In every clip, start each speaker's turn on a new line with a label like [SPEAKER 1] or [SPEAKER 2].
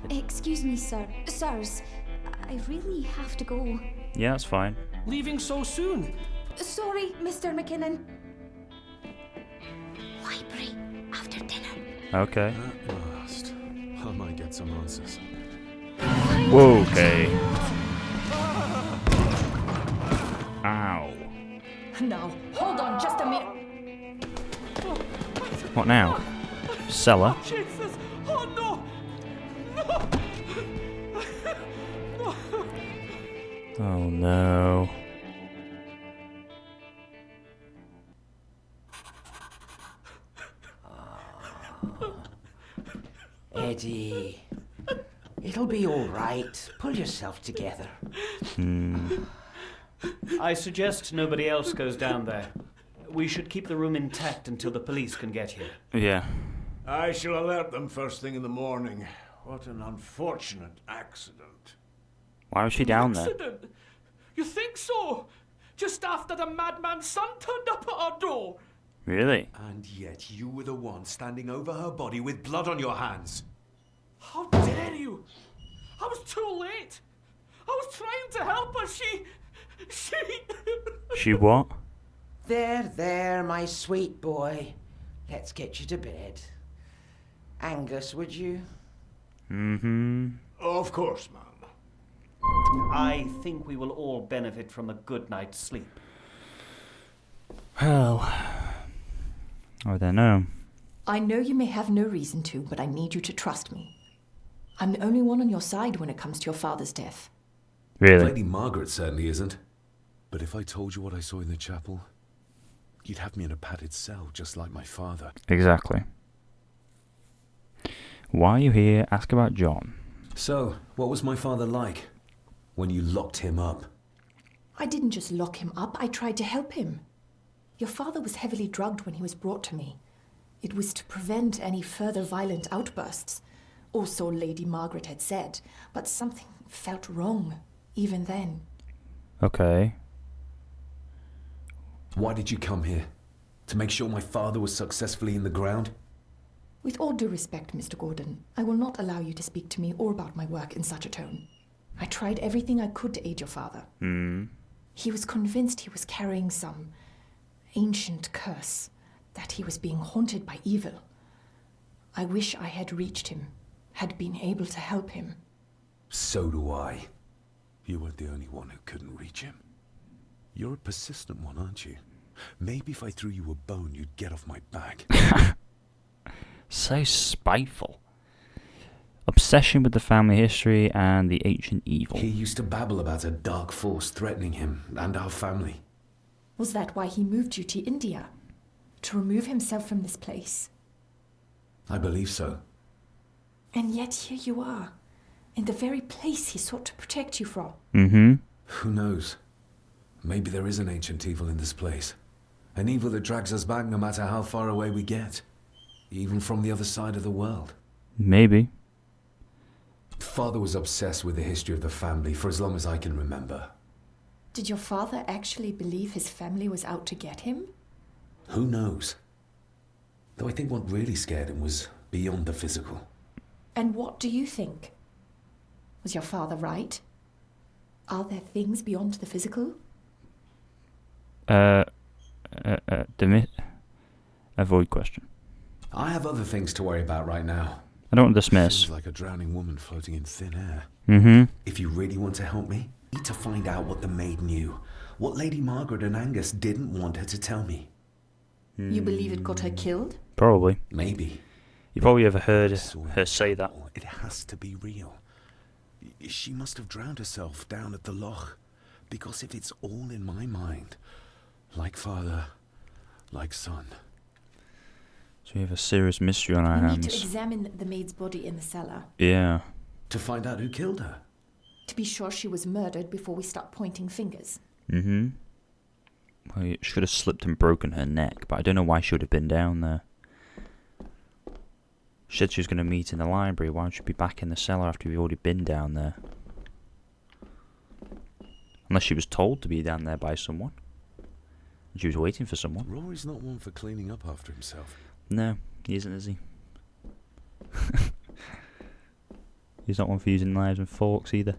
[SPEAKER 1] Excuse me, sir. Sirs, I really have to go.
[SPEAKER 2] Yeah, that's fine.
[SPEAKER 3] Leaving so soon?
[SPEAKER 1] Sorry, Mr. McKinnon. Library after dinner.
[SPEAKER 2] Okay.
[SPEAKER 4] At last. I might get some answers.
[SPEAKER 2] Whoa, okay. Ow.
[SPEAKER 1] Now, hold on just a minute.
[SPEAKER 2] What now? Cellar?
[SPEAKER 3] Jesus! Oh no!
[SPEAKER 2] Oh no.
[SPEAKER 5] Eddie, it'll be all right. Pull yourself together.
[SPEAKER 6] I suggest nobody else goes down there. We should keep the room intact until the police can get here.
[SPEAKER 2] Yeah.
[SPEAKER 7] I shall alert them first thing in the morning. What an unfortunate accident.
[SPEAKER 2] Why was she down there?
[SPEAKER 3] Accident? You think so? Just after the madman's son turned up at our door.
[SPEAKER 2] Really?
[SPEAKER 4] And yet you were the one standing over her body with blood on your hands.
[SPEAKER 3] How dare you? I was too late. I was trying to help her. She...
[SPEAKER 2] She what?
[SPEAKER 5] There, my sweet boy. Let's get you to bed. Angus, would you?
[SPEAKER 2] Mm-hmm.
[SPEAKER 7] Of course, ma'am.
[SPEAKER 6] I think we will all benefit from a good night's sleep.
[SPEAKER 2] Well, I don't know.
[SPEAKER 8] I know you may have no reason to, but I need you to trust me. I'm the only one on your side when it comes to your father's death.
[SPEAKER 2] Really?
[SPEAKER 4] Lady Margaret certainly isn't. But if I told you what I saw in the chapel, you'd have me in a padded cell, just like my father.
[SPEAKER 2] Exactly. Why are you here? Ask about John.
[SPEAKER 4] So, what was my father like when you locked him up?
[SPEAKER 8] I didn't just lock him up, I tried to help him. Your father was heavily drugged when he was brought to me. It was to prevent any further violent outbursts. Also, Lady Margaret had said, but something felt wrong, even then.
[SPEAKER 2] Okay.
[SPEAKER 4] Why did you come here? To make sure my father was successfully in the ground?
[SPEAKER 8] With all due respect, Mr. Gordon, I will not allow you to speak to me or about my work in such a tone. I tried everything I could to aid your father. He was convinced he was carrying some ancient curse, that he was being haunted by evil. I wish I had reached him, had been able to help him.
[SPEAKER 4] So do I. You weren't the only one who couldn't reach him. You're a persistent one, aren't you? Maybe if I threw you a bone, you'd get off my back.
[SPEAKER 2] So spiteful. Obsession with the family history and the ancient evil.
[SPEAKER 4] He used to babble about a dark force threatening him and our family.
[SPEAKER 8] Was that why he moved you to India? To remove himself from this place?
[SPEAKER 4] I believe so.
[SPEAKER 8] And yet here you are, in the very place he sought to protect you from.
[SPEAKER 4] Who knows? Maybe there is an ancient evil in this place. An evil that drags us back no matter how far away we get. Even from the other side of the world.
[SPEAKER 2] Maybe.
[SPEAKER 4] Father was obsessed with the history of the family for as long as I can remember.
[SPEAKER 8] Did your father actually believe his family was out to get him?
[SPEAKER 4] Who knows? Though I think what really scared him was beyond the physical.
[SPEAKER 8] And what do you think? Was your father right? Are there things beyond the physical?
[SPEAKER 2] Avoid question.
[SPEAKER 4] I have other things to worry about right now.
[SPEAKER 2] I don't dismiss.
[SPEAKER 4] Seems like a drowning woman floating in thin air.
[SPEAKER 2] Mm-hmm.
[SPEAKER 4] If you really want to help me, you need to find out what the maid knew. What Lady Margaret and Angus didn't want her to tell me.
[SPEAKER 8] You believe it got her killed?
[SPEAKER 2] Probably.
[SPEAKER 4] Maybe.
[SPEAKER 2] You probably ever heard her say that.
[SPEAKER 4] It has to be real. She must have drowned herself down at the loch. Because if it's all in my mind, like father, like son.
[SPEAKER 2] So we have a serious mystery on our
[SPEAKER 8] We
[SPEAKER 2] hands.
[SPEAKER 8] need to examine the maid's body in the cellar.
[SPEAKER 2] Yeah.
[SPEAKER 4] To find out who killed her.
[SPEAKER 8] To be sure she was murdered before we start pointing fingers.
[SPEAKER 2] Mm-hmm. Well, she should have slipped and broken her neck, but I don't know why she would have been down there. She said she was going to meet in the library. Why would she be back in the cellar after we've already been down there? Unless she was told to be down there by someone. And she was waiting for someone.
[SPEAKER 4] Rory's not one for cleaning up after himself.
[SPEAKER 2] No, he isn't, is he? He's not one for using knives and forks either.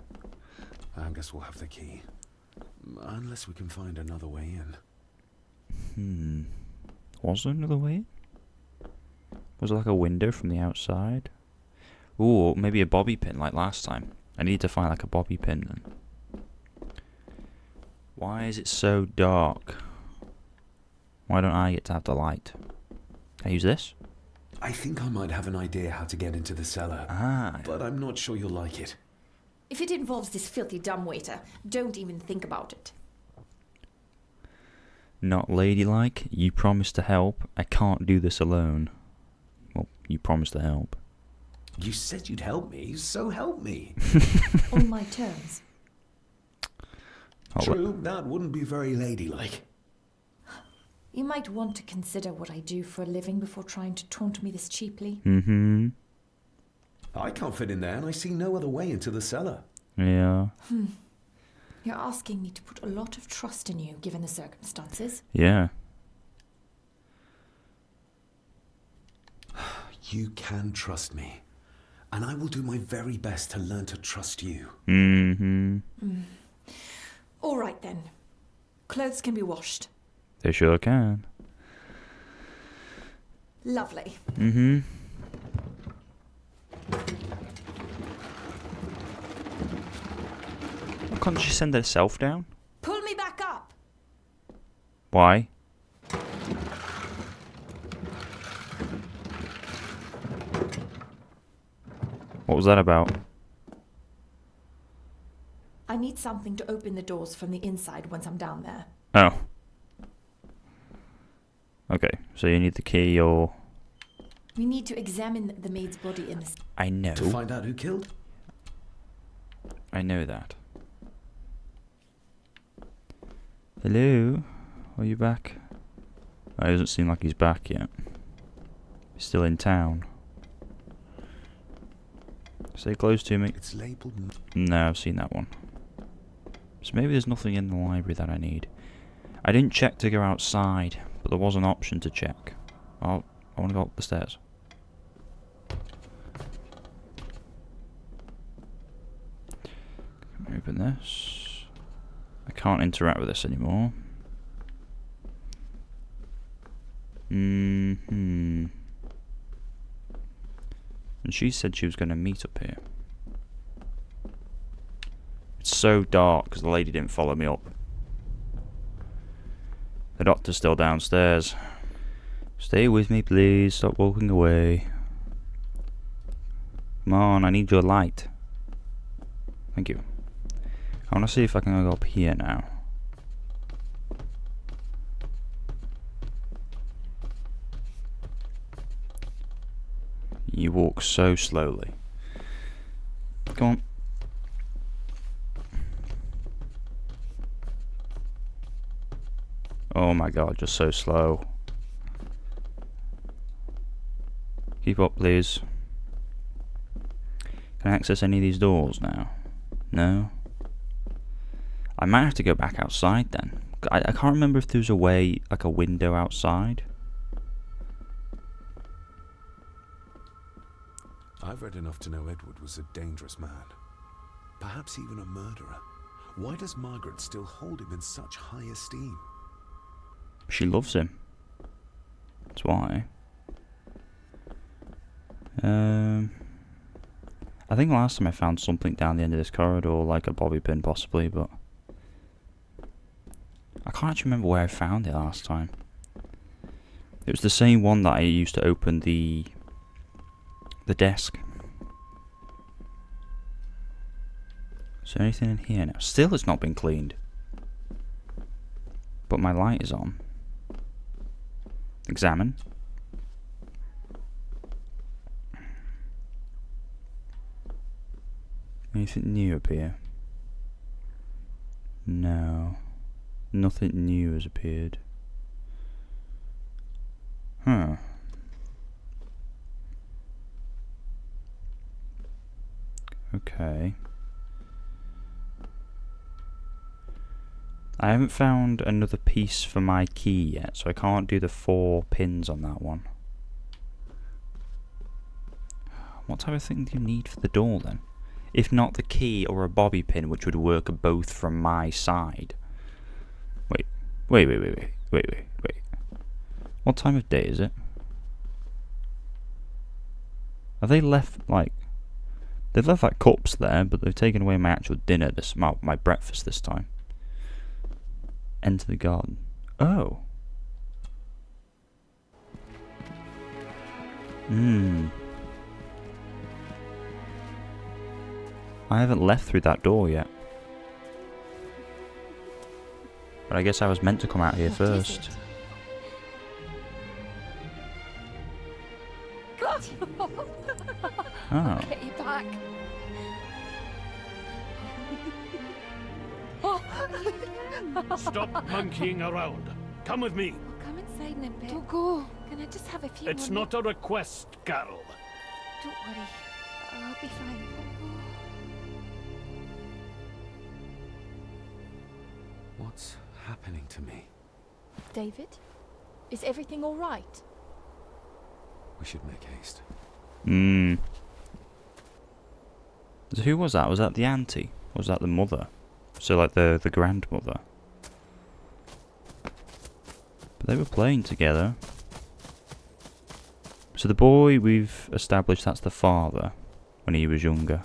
[SPEAKER 4] I guess we'll have the key. Unless we can find another way in.
[SPEAKER 2] Was there another way in? Was it like a window from the outside? Ooh, maybe a bobby pin like last time. I need to find like a bobby pin then. Why is it so dark? Why don't I get to have the light? Can I use this?
[SPEAKER 4] I think I might have an idea how to get into the cellar.
[SPEAKER 2] Ah.
[SPEAKER 4] But I'm not sure you'll like it.
[SPEAKER 8] If it involves this filthy dumbwaiter, don't even think about it.
[SPEAKER 2] Not ladylike. You promised to help. I can't do this alone. Well, you promised to help.
[SPEAKER 4] You said you'd help me, so help me.
[SPEAKER 8] On my terms.
[SPEAKER 4] True, that wouldn't be very ladylike.
[SPEAKER 8] You might want to consider what I do for a living before trying to taunt me this cheaply.
[SPEAKER 2] Mm-hmm.
[SPEAKER 4] I can't fit in there, and I see no other way into the cellar.
[SPEAKER 2] Yeah.
[SPEAKER 8] You're asking me to put a lot of trust in you, given the circumstances.
[SPEAKER 2] Yeah.
[SPEAKER 4] You can trust me, and I will do my very best to learn to trust you.
[SPEAKER 2] Mm-hmm.
[SPEAKER 8] All right, then. Clothes can be washed.
[SPEAKER 2] They sure can.
[SPEAKER 8] Lovely.
[SPEAKER 2] Mm-hmm. Can't she send herself down?
[SPEAKER 8] Pull me back up!
[SPEAKER 2] Why? What was that about?
[SPEAKER 8] I need something to open the doors from the inside once I'm down there.
[SPEAKER 2] Oh. Okay, so you need the key or...
[SPEAKER 8] We need to examine the maid's body in the...
[SPEAKER 2] I know.
[SPEAKER 4] To find out who killed?
[SPEAKER 2] I know that. Hello? Are you back? Oh, it doesn't seem like he's back yet. He's still in town. Stay close to me.
[SPEAKER 4] It's labelled...
[SPEAKER 2] No, I've seen that one. So maybe there's nothing in the library that I need. I didn't check to go outside, but there was an option to check. I want to go up the stairs. Open this. I can't interact with this anymore. And she said she was going to meet up here. It's so dark because the lady didn't follow me up. The doctor's still downstairs. Stay with me, please. Stop walking away. Come on, I need your light. Thank you. I want to see if I can go up here now. You walk so slowly. Come on. Oh my god, just so slow. Keep up, please. Can I access any of these doors now? No? I might have to go back outside then. I can't remember if there's a way, like a window outside.
[SPEAKER 4] I've read enough to know Edward was a dangerous man. Perhaps even a murderer. Why does Margaret still hold him in such high esteem?
[SPEAKER 2] She loves him. That's why. I think last time I found something down the end of this corridor, like a bobby pin possibly, but I can't actually remember where I found it last time. It was the same one that I used to open the desk. Is there anything in here now? Still it's not been cleaned. But my light is on. Examine. Anything new up here? No. Nothing new has appeared. Huh. Okay. I haven't found another piece for my key yet, so I can't do the 4 pins on that one. What type of thing do you need for the door then? if not the key or a bobby pin, which would work both from my side. Wait. What time of day is it? Have they left, like... They've left, like, cups there, but they've taken away my actual dinner, my breakfast this time. Enter the garden. Oh. I haven't left through that door yet. But I guess I was meant to come out here first. Oh.
[SPEAKER 1] Get you back.
[SPEAKER 9] Stop monkeying around. Come with me.
[SPEAKER 1] Come inside in a bit. Don't go. Can I just have a few
[SPEAKER 9] It's
[SPEAKER 1] more
[SPEAKER 9] not a request, Carol.
[SPEAKER 1] Don't worry. I'll be fine.
[SPEAKER 4] What's happening to me?
[SPEAKER 10] David? Is everything all right?
[SPEAKER 4] We should make haste.
[SPEAKER 2] So who was that? Was that the auntie? Or was that the mother? So like the grandmother? But they were playing together. So the boy, we've established that's the father when he was younger.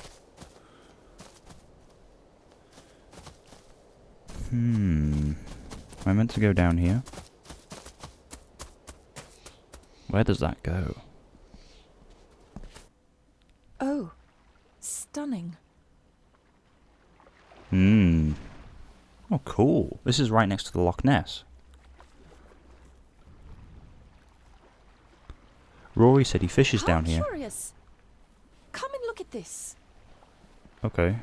[SPEAKER 2] Am I meant to go down here? Where does that go?
[SPEAKER 10] Oh, stunning.
[SPEAKER 2] Oh, cool. This is right next to the Loch Ness. Rory said he fishes down here.
[SPEAKER 10] Curious. Come and look at this.
[SPEAKER 2] Okay.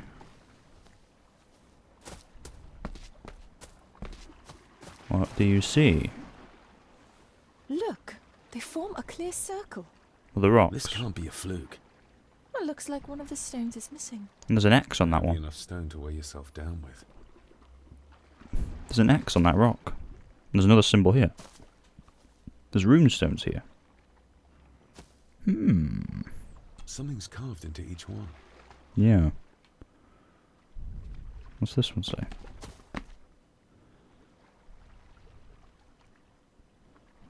[SPEAKER 2] What do you see?
[SPEAKER 10] Look, they form a clear circle.
[SPEAKER 2] Well, the rocks.
[SPEAKER 4] This can't be a fluke.
[SPEAKER 10] Well, looks like one of the stones is missing.
[SPEAKER 2] And there's an X on that
[SPEAKER 4] Be
[SPEAKER 2] one.
[SPEAKER 4] enough stone to weigh yourself down with.
[SPEAKER 2] There's an X on that rock. There's another symbol here. There's runestones here.
[SPEAKER 4] Something's carved into each one.
[SPEAKER 2] Yeah. What's this one say?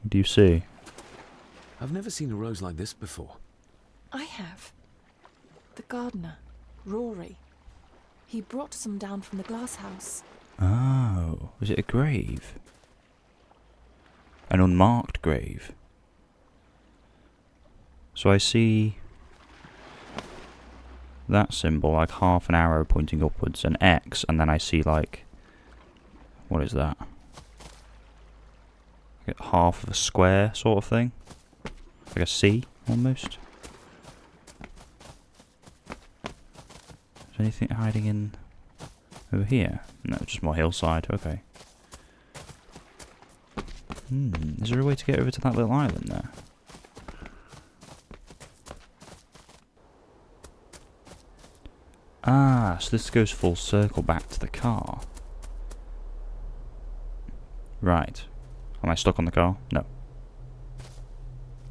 [SPEAKER 2] What do you see?
[SPEAKER 4] I've never seen a rose like this before.
[SPEAKER 10] I have. The gardener, Rory. He brought some down from the glass house.
[SPEAKER 2] Oh, was it a grave? An unmarked grave. So I see that symbol, like half an arrow pointing upwards, an X, and then I see like, what is that? Like half of a square sort of thing, like a C almost. Is there anything hiding in over here? No, just more hillside. Okay. Is there a way to get over to that little island there? Ah, so this goes full circle back to the car. Right. Am I stuck on the car? No.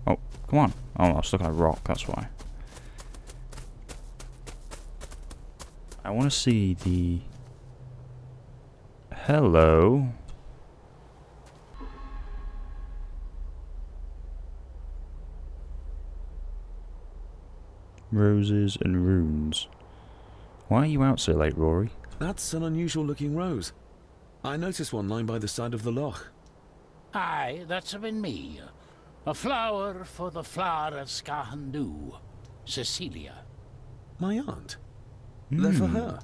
[SPEAKER 2] Oh, come on. Oh, I'm stuck on a rock, that's why. I want to see the... Hello. Roses and runes. Why are you out so late, Rory?
[SPEAKER 4] That's an unusual looking rose. I noticed one lying by the side of the loch.
[SPEAKER 11] Aye, that's been me. A flower for the flower of Sgathan Dubh, Cecilia.
[SPEAKER 4] My aunt? They're for her.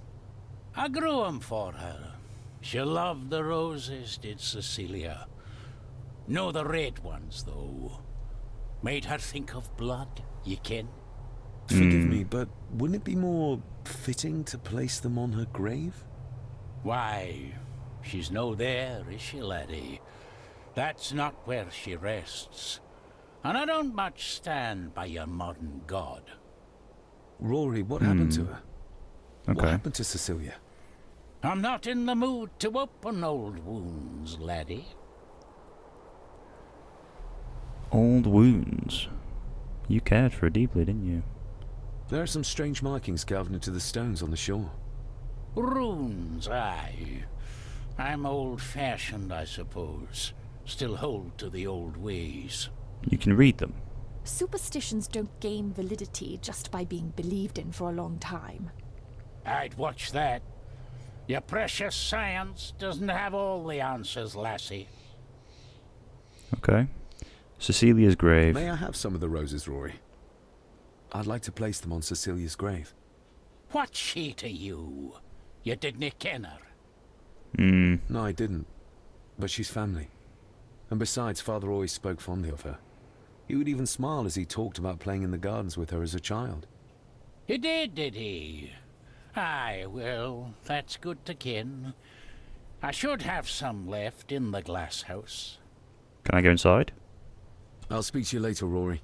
[SPEAKER 11] I grew 'em for her. She loved the roses, did Cecilia. No the red ones, though. Made her think of blood, ye ken.
[SPEAKER 4] Forgive me, but wouldn't it be more fitting to place them on her grave?
[SPEAKER 11] Why, she's no there, is she, laddie? That's not where she rests. And I don't much stand by your modern god.
[SPEAKER 4] Rory, what happened to her?
[SPEAKER 2] Okay.
[SPEAKER 4] What happened to Cecilia?
[SPEAKER 11] I'm not in the mood to open old wounds, laddie.
[SPEAKER 2] Old wounds. You cared for her deeply, didn't you?
[SPEAKER 4] There are some strange markings carved into the stones on the shore.
[SPEAKER 11] Runes, aye. I'm old-fashioned, I suppose. Still hold to the old ways.
[SPEAKER 2] You can read them.
[SPEAKER 10] Superstitions don't gain validity just by being believed in for a long time.
[SPEAKER 11] I'd watch that. Your precious science doesn't have all the answers, lassie.
[SPEAKER 2] Okay. Cecilia's grave.
[SPEAKER 4] May I have some of the roses, Rory? I'd like to place them on Cecilia's grave.
[SPEAKER 11] What's she to you? You didn't ken her.
[SPEAKER 4] No, I didn't. But she's family. And besides, Father always spoke fondly of her. He would even smile as he talked about playing in the gardens with her as a child.
[SPEAKER 11] He did he? Aye, well, that's good to ken. I should have some left in the glass house.
[SPEAKER 2] Can I go inside?
[SPEAKER 4] I'll speak to you later, Rory.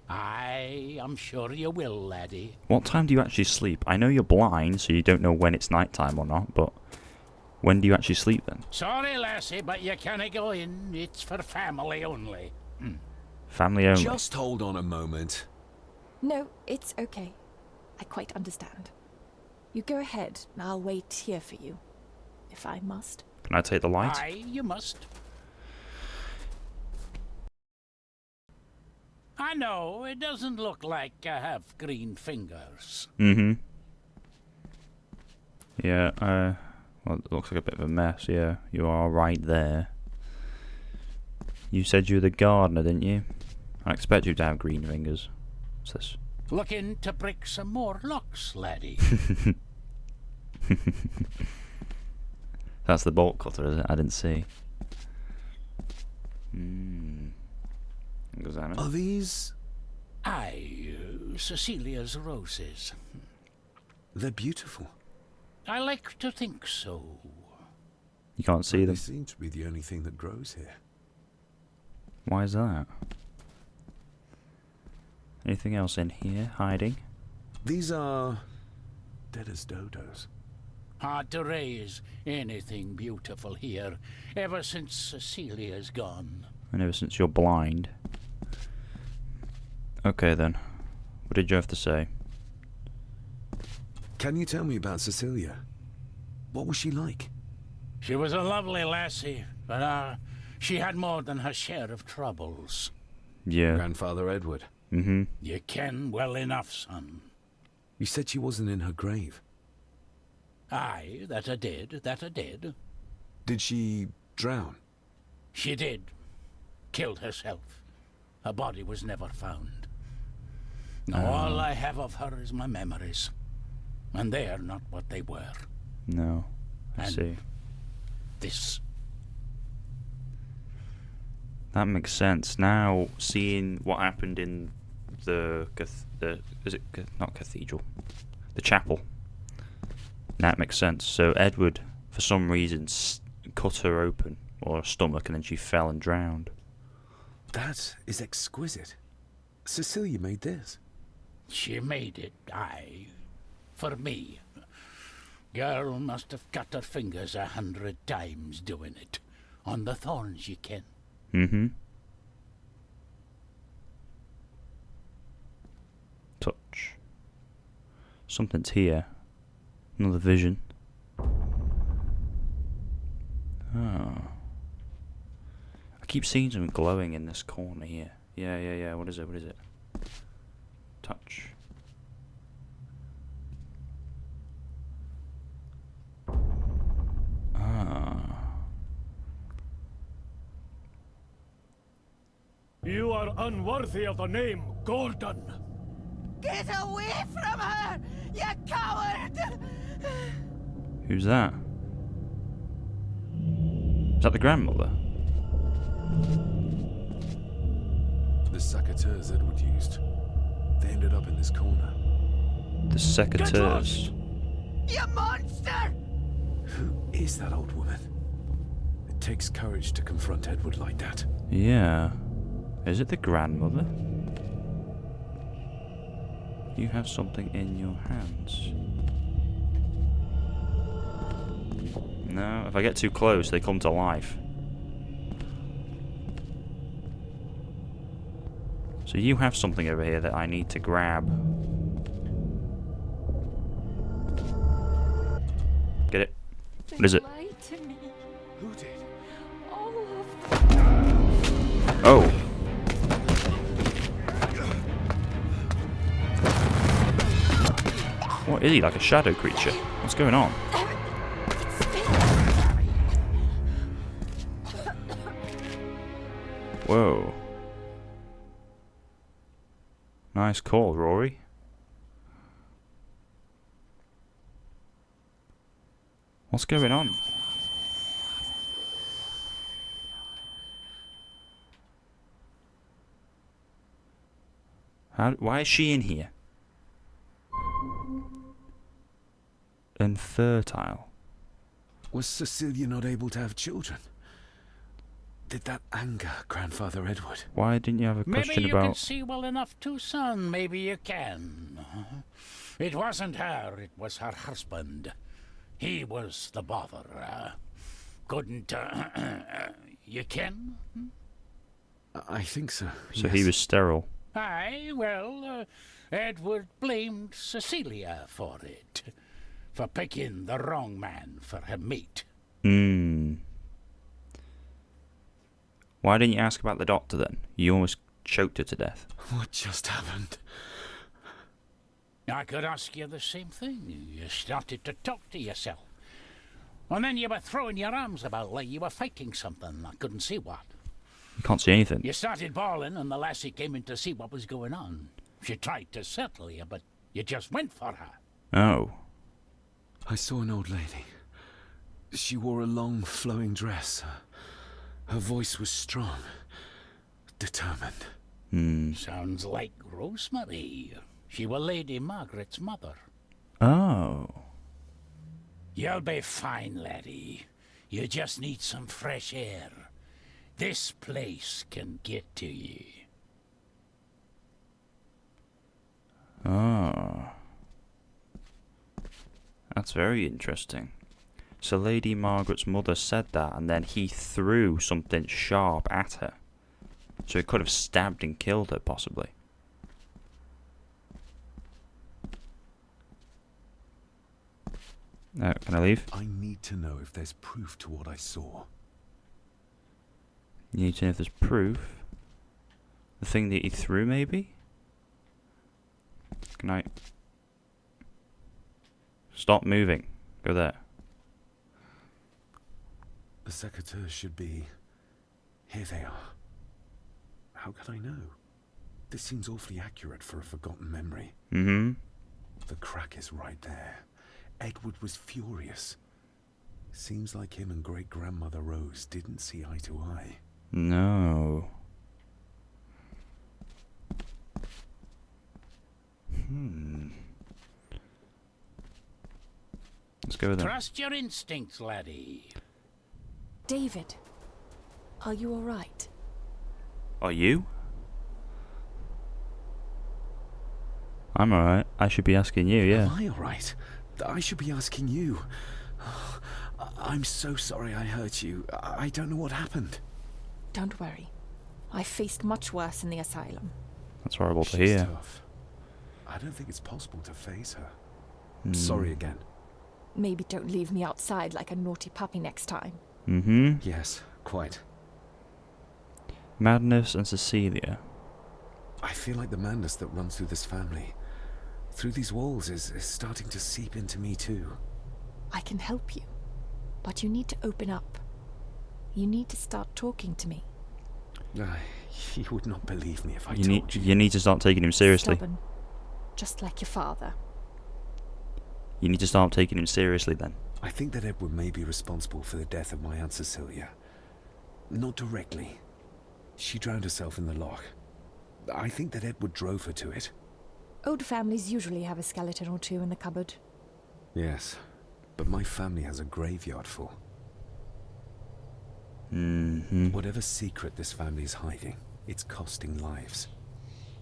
[SPEAKER 11] Aye, I'm sure you will, laddie.
[SPEAKER 2] What time do you actually sleep? I know you're blind, so you don't know when it's night time or not, but when do you actually sleep then?
[SPEAKER 11] Sorry, lassie, but you can't go in. It's for family only.
[SPEAKER 2] Family only?
[SPEAKER 4] Just hold on a moment.
[SPEAKER 10] No, it's okay. I quite understand. You go ahead, and I'll wait here for you, if I must.
[SPEAKER 2] Can I take the light?
[SPEAKER 11] Aye, you must. I know, it doesn't look like I have green fingers.
[SPEAKER 2] Mm-hmm. Yeah, well, it looks like a bit of a mess, yeah. You are right there. You said you were the gardener, didn't you? I expect you to have green fingers. What's this?
[SPEAKER 11] Looking to break some more locks, laddie.
[SPEAKER 2] That's the bolt cutter, is it? I didn't see. Examine.
[SPEAKER 4] Are these...
[SPEAKER 11] Aye, Cecilia's roses.
[SPEAKER 4] They're beautiful.
[SPEAKER 11] I like to think so.
[SPEAKER 2] You can't see
[SPEAKER 4] They
[SPEAKER 2] them.
[SPEAKER 4] seem to be the only thing that grows here.
[SPEAKER 2] Why is that? Anything else in here hiding?
[SPEAKER 4] These are... dead as dodos.
[SPEAKER 11] Hard to raise anything beautiful here, ever since Cecilia's gone.
[SPEAKER 2] And ever since you're blind. Okay then. What did you have to say?
[SPEAKER 4] Can you tell me about Cecilia? What was she like?
[SPEAKER 11] She was a lovely lassie, but she had more than her share of troubles.
[SPEAKER 2] Yeah.
[SPEAKER 4] Grandfather Edward.
[SPEAKER 2] Mm-hmm.
[SPEAKER 11] You ken well enough, son.
[SPEAKER 4] You said she wasn't in her grave.
[SPEAKER 11] Aye, that I did.
[SPEAKER 4] Did she drown?
[SPEAKER 11] She did. Killed herself. Her body was never found. Now all I have of her is my memories. And they are not what they were.
[SPEAKER 2] No. I
[SPEAKER 11] And
[SPEAKER 2] see.
[SPEAKER 11] This.
[SPEAKER 2] That makes sense. Now, seeing what happened in the not cathedral, the chapel. That makes sense. So Edward, for some reason, cut her open, or her stomach, and then she fell and drowned.
[SPEAKER 4] That is exquisite. Cecilia made this.
[SPEAKER 11] She made it, aye. For me. Girl must have cut her fingers 100 times doing it. On the thorns, ye ken.
[SPEAKER 2] Mm-hmm. Touch. Something's here. Another vision. Oh. I keep seeing something glowing in this corner here. Yeah. What is it? Touch.
[SPEAKER 9] You are unworthy of the name Gordon.
[SPEAKER 5] Get away from her, you coward!
[SPEAKER 2] Who's that? Is that the grandmother?
[SPEAKER 4] The secateurs Edward used. They ended up in this corner.
[SPEAKER 2] The secateurs.
[SPEAKER 5] You monster!
[SPEAKER 4] Who is that old woman? It takes courage to confront Edward like that.
[SPEAKER 2] Yeah. Is it the grandmother? You have something in your hands. No, if I get too close, they come to life. So you have something over here that I need to grab. What is it?
[SPEAKER 10] Lied to me.
[SPEAKER 7] Who did?
[SPEAKER 10] All of them.
[SPEAKER 2] Oh. What is he, like a shadow creature? What's going on? Whoa. Nice call, Rory. What's going on? Why is she in here? Infertile.
[SPEAKER 4] Was Cecilia not able to have children? Did that anger Grandfather Edward?
[SPEAKER 2] Why didn't you have a question
[SPEAKER 11] Maybe you
[SPEAKER 2] about...
[SPEAKER 11] can see well enough too, son. Maybe you can. It wasn't her. It was her husband. He was the bother. Couldn't... you can?
[SPEAKER 4] I think so.
[SPEAKER 2] So
[SPEAKER 4] yes.
[SPEAKER 2] he was sterile.
[SPEAKER 11] Aye, well, Edward blamed Cecilia for it. For picking the wrong man for her mate.
[SPEAKER 2] Hmm. Why didn't you ask about the doctor then? You almost choked her to death.
[SPEAKER 4] What just happened?
[SPEAKER 11] I could ask you the same thing. You started to talk to yourself. And then you were throwing your arms about like you were fighting something. I couldn't see what.
[SPEAKER 2] You can't see anything.
[SPEAKER 11] You started bawling and the lassie came in to see what was going on. She tried to settle you, but you just went for her.
[SPEAKER 2] Oh.
[SPEAKER 4] I saw an old lady. She wore a long, flowing dress. Her voice was strong, determined.
[SPEAKER 11] Sounds like Rosemary. She was Lady Margaret's mother.
[SPEAKER 2] Oh.
[SPEAKER 11] You'll be fine, laddie. You just need some fresh air. This place can get to you.
[SPEAKER 2] Oh. That's very interesting. So Lady Margaret's mother said that, and then he threw something sharp at her. So he could have stabbed and killed her, possibly. Can I leave?
[SPEAKER 4] I need to know if there's proof to what I saw.
[SPEAKER 2] You need to know if there's proof. The thing that he threw, maybe? Can I... Stop moving. Go there.
[SPEAKER 4] The secateurs should be... Here they are. How could I know? This seems awfully accurate for a forgotten memory.
[SPEAKER 2] Mm-hmm.
[SPEAKER 4] The crack is right there. Edward was furious. Seems like him and great-grandmother Rose didn't see eye to eye.
[SPEAKER 2] No. Let's go with that.
[SPEAKER 11] Trust your instincts, laddie.
[SPEAKER 10] David, are you all right?
[SPEAKER 2] Are you? I'm alright. I should be asking you, yeah.
[SPEAKER 4] Am I alright? I should be asking you. I'm so sorry I hurt you. I don't know what happened.
[SPEAKER 10] Don't worry. I faced much worse in the asylum.
[SPEAKER 2] That's horrible to
[SPEAKER 4] She's
[SPEAKER 2] hear.
[SPEAKER 4] tough. I don't think it's possible to face her. Sorry again.
[SPEAKER 10] Maybe don't leave me outside like a naughty puppy next time.
[SPEAKER 2] Mm-hmm.
[SPEAKER 4] Yes, quite.
[SPEAKER 2] Madness and Cecilia.
[SPEAKER 4] I feel like the madness that runs through this family, through these walls, is starting to seep into me too.
[SPEAKER 10] I can help you, but you need to open up. You need to start talking to me.
[SPEAKER 4] You would not believe me if I
[SPEAKER 2] You
[SPEAKER 4] told you.
[SPEAKER 2] you need to start taking him seriously.
[SPEAKER 10] Stubborn, just like your father.
[SPEAKER 2] You need to start taking him seriously then.
[SPEAKER 4] I think that Edward may be responsible for the death of my Aunt Cecilia. Not directly. She drowned herself in the loch. I think that Edward drove her to it.
[SPEAKER 10] Old families usually have a skeleton or two in the cupboard.
[SPEAKER 4] Yes, but my family has a graveyard full.
[SPEAKER 2] Mm-hmm.
[SPEAKER 4] Whatever secret this family is hiding, it's costing lives.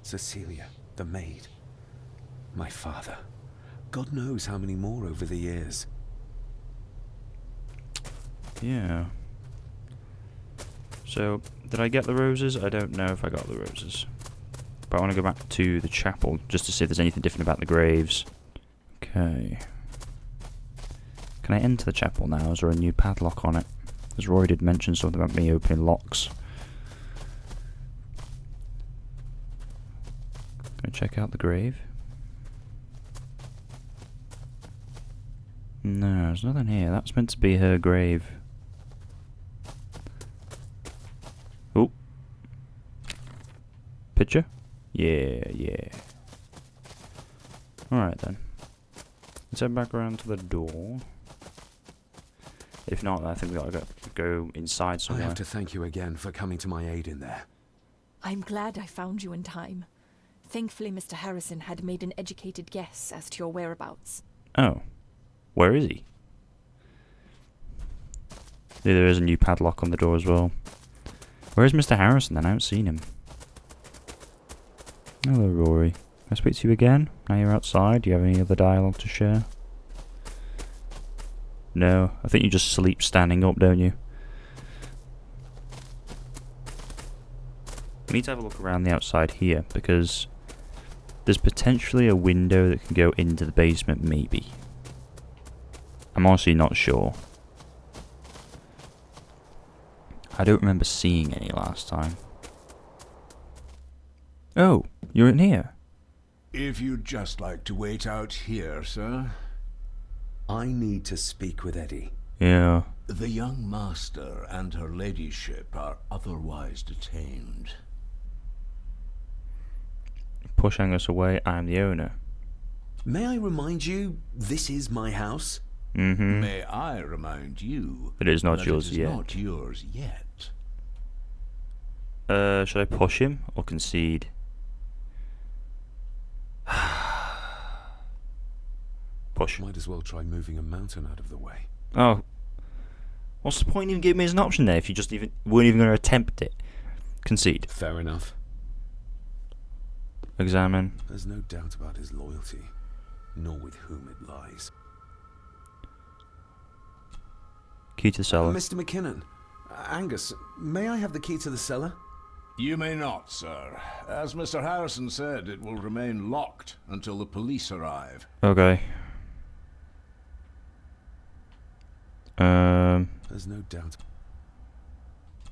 [SPEAKER 4] Cecilia, the maid, my father. God knows how many more over the years.
[SPEAKER 2] Yeah. So, did I get the roses? I don't know if I got the roses. But I want to go back to the chapel just to see if there's anything different about the graves. Okay. Can I enter the chapel now? Is there a new padlock on it? As Rory did mention something about me opening locks. Gonna check out the grave. No, there's nothing here. That's meant to be her grave. Oh. Picture? Yeah. Alright then. Let's head back around to the door. If not, I think we gotta go inside
[SPEAKER 4] I
[SPEAKER 2] somewhere.
[SPEAKER 4] have to thank you again for coming to my aid in there.
[SPEAKER 10] I'm glad I found you in time. Thankfully, Mr. Harrison had made an educated guess as to your whereabouts.
[SPEAKER 2] Oh. Where is he? Yeah, there is a new padlock on the door as well. Where is Mr. Harrison then? I haven't seen him. Hello, Rory. Can I speak to you again? Now you're outside. Do you have any other dialogue to share? No. I think you just sleep standing up, don't you? We need to have a look around the outside here, because there's potentially a window that can go into the basement, maybe. I'm honestly not sure. I don't remember seeing any last time. Oh, you're in here.
[SPEAKER 7] If you'd just like to wait out here, sir.
[SPEAKER 4] I need to speak with Eddie.
[SPEAKER 2] Yeah.
[SPEAKER 7] The young master and her ladyship are otherwise detained.
[SPEAKER 2] Pushing us away, I'm the owner.
[SPEAKER 4] May I remind you, this is my house?
[SPEAKER 2] Mm-hmm.
[SPEAKER 7] May I remind you
[SPEAKER 2] It is not
[SPEAKER 7] that
[SPEAKER 2] yours
[SPEAKER 7] it is
[SPEAKER 2] yet.
[SPEAKER 7] not yours yet.
[SPEAKER 2] Should I push him or concede? Push.
[SPEAKER 4] Might as well try moving a mountain out of the way.
[SPEAKER 2] Oh. What's the point in even giving me as an option there if you just weren't even going to attempt it? Concede.
[SPEAKER 4] Fair enough.
[SPEAKER 2] Examine.
[SPEAKER 4] There's no doubt about his loyalty, nor with whom it lies.
[SPEAKER 2] Key to the cellar.
[SPEAKER 4] Mr. McKinnon, Angus, may I have the key to the cellar?
[SPEAKER 7] You may not, sir. As Mr. Harrison said, it will remain locked until the police arrive.
[SPEAKER 2] Okay.
[SPEAKER 4] There's no doubt.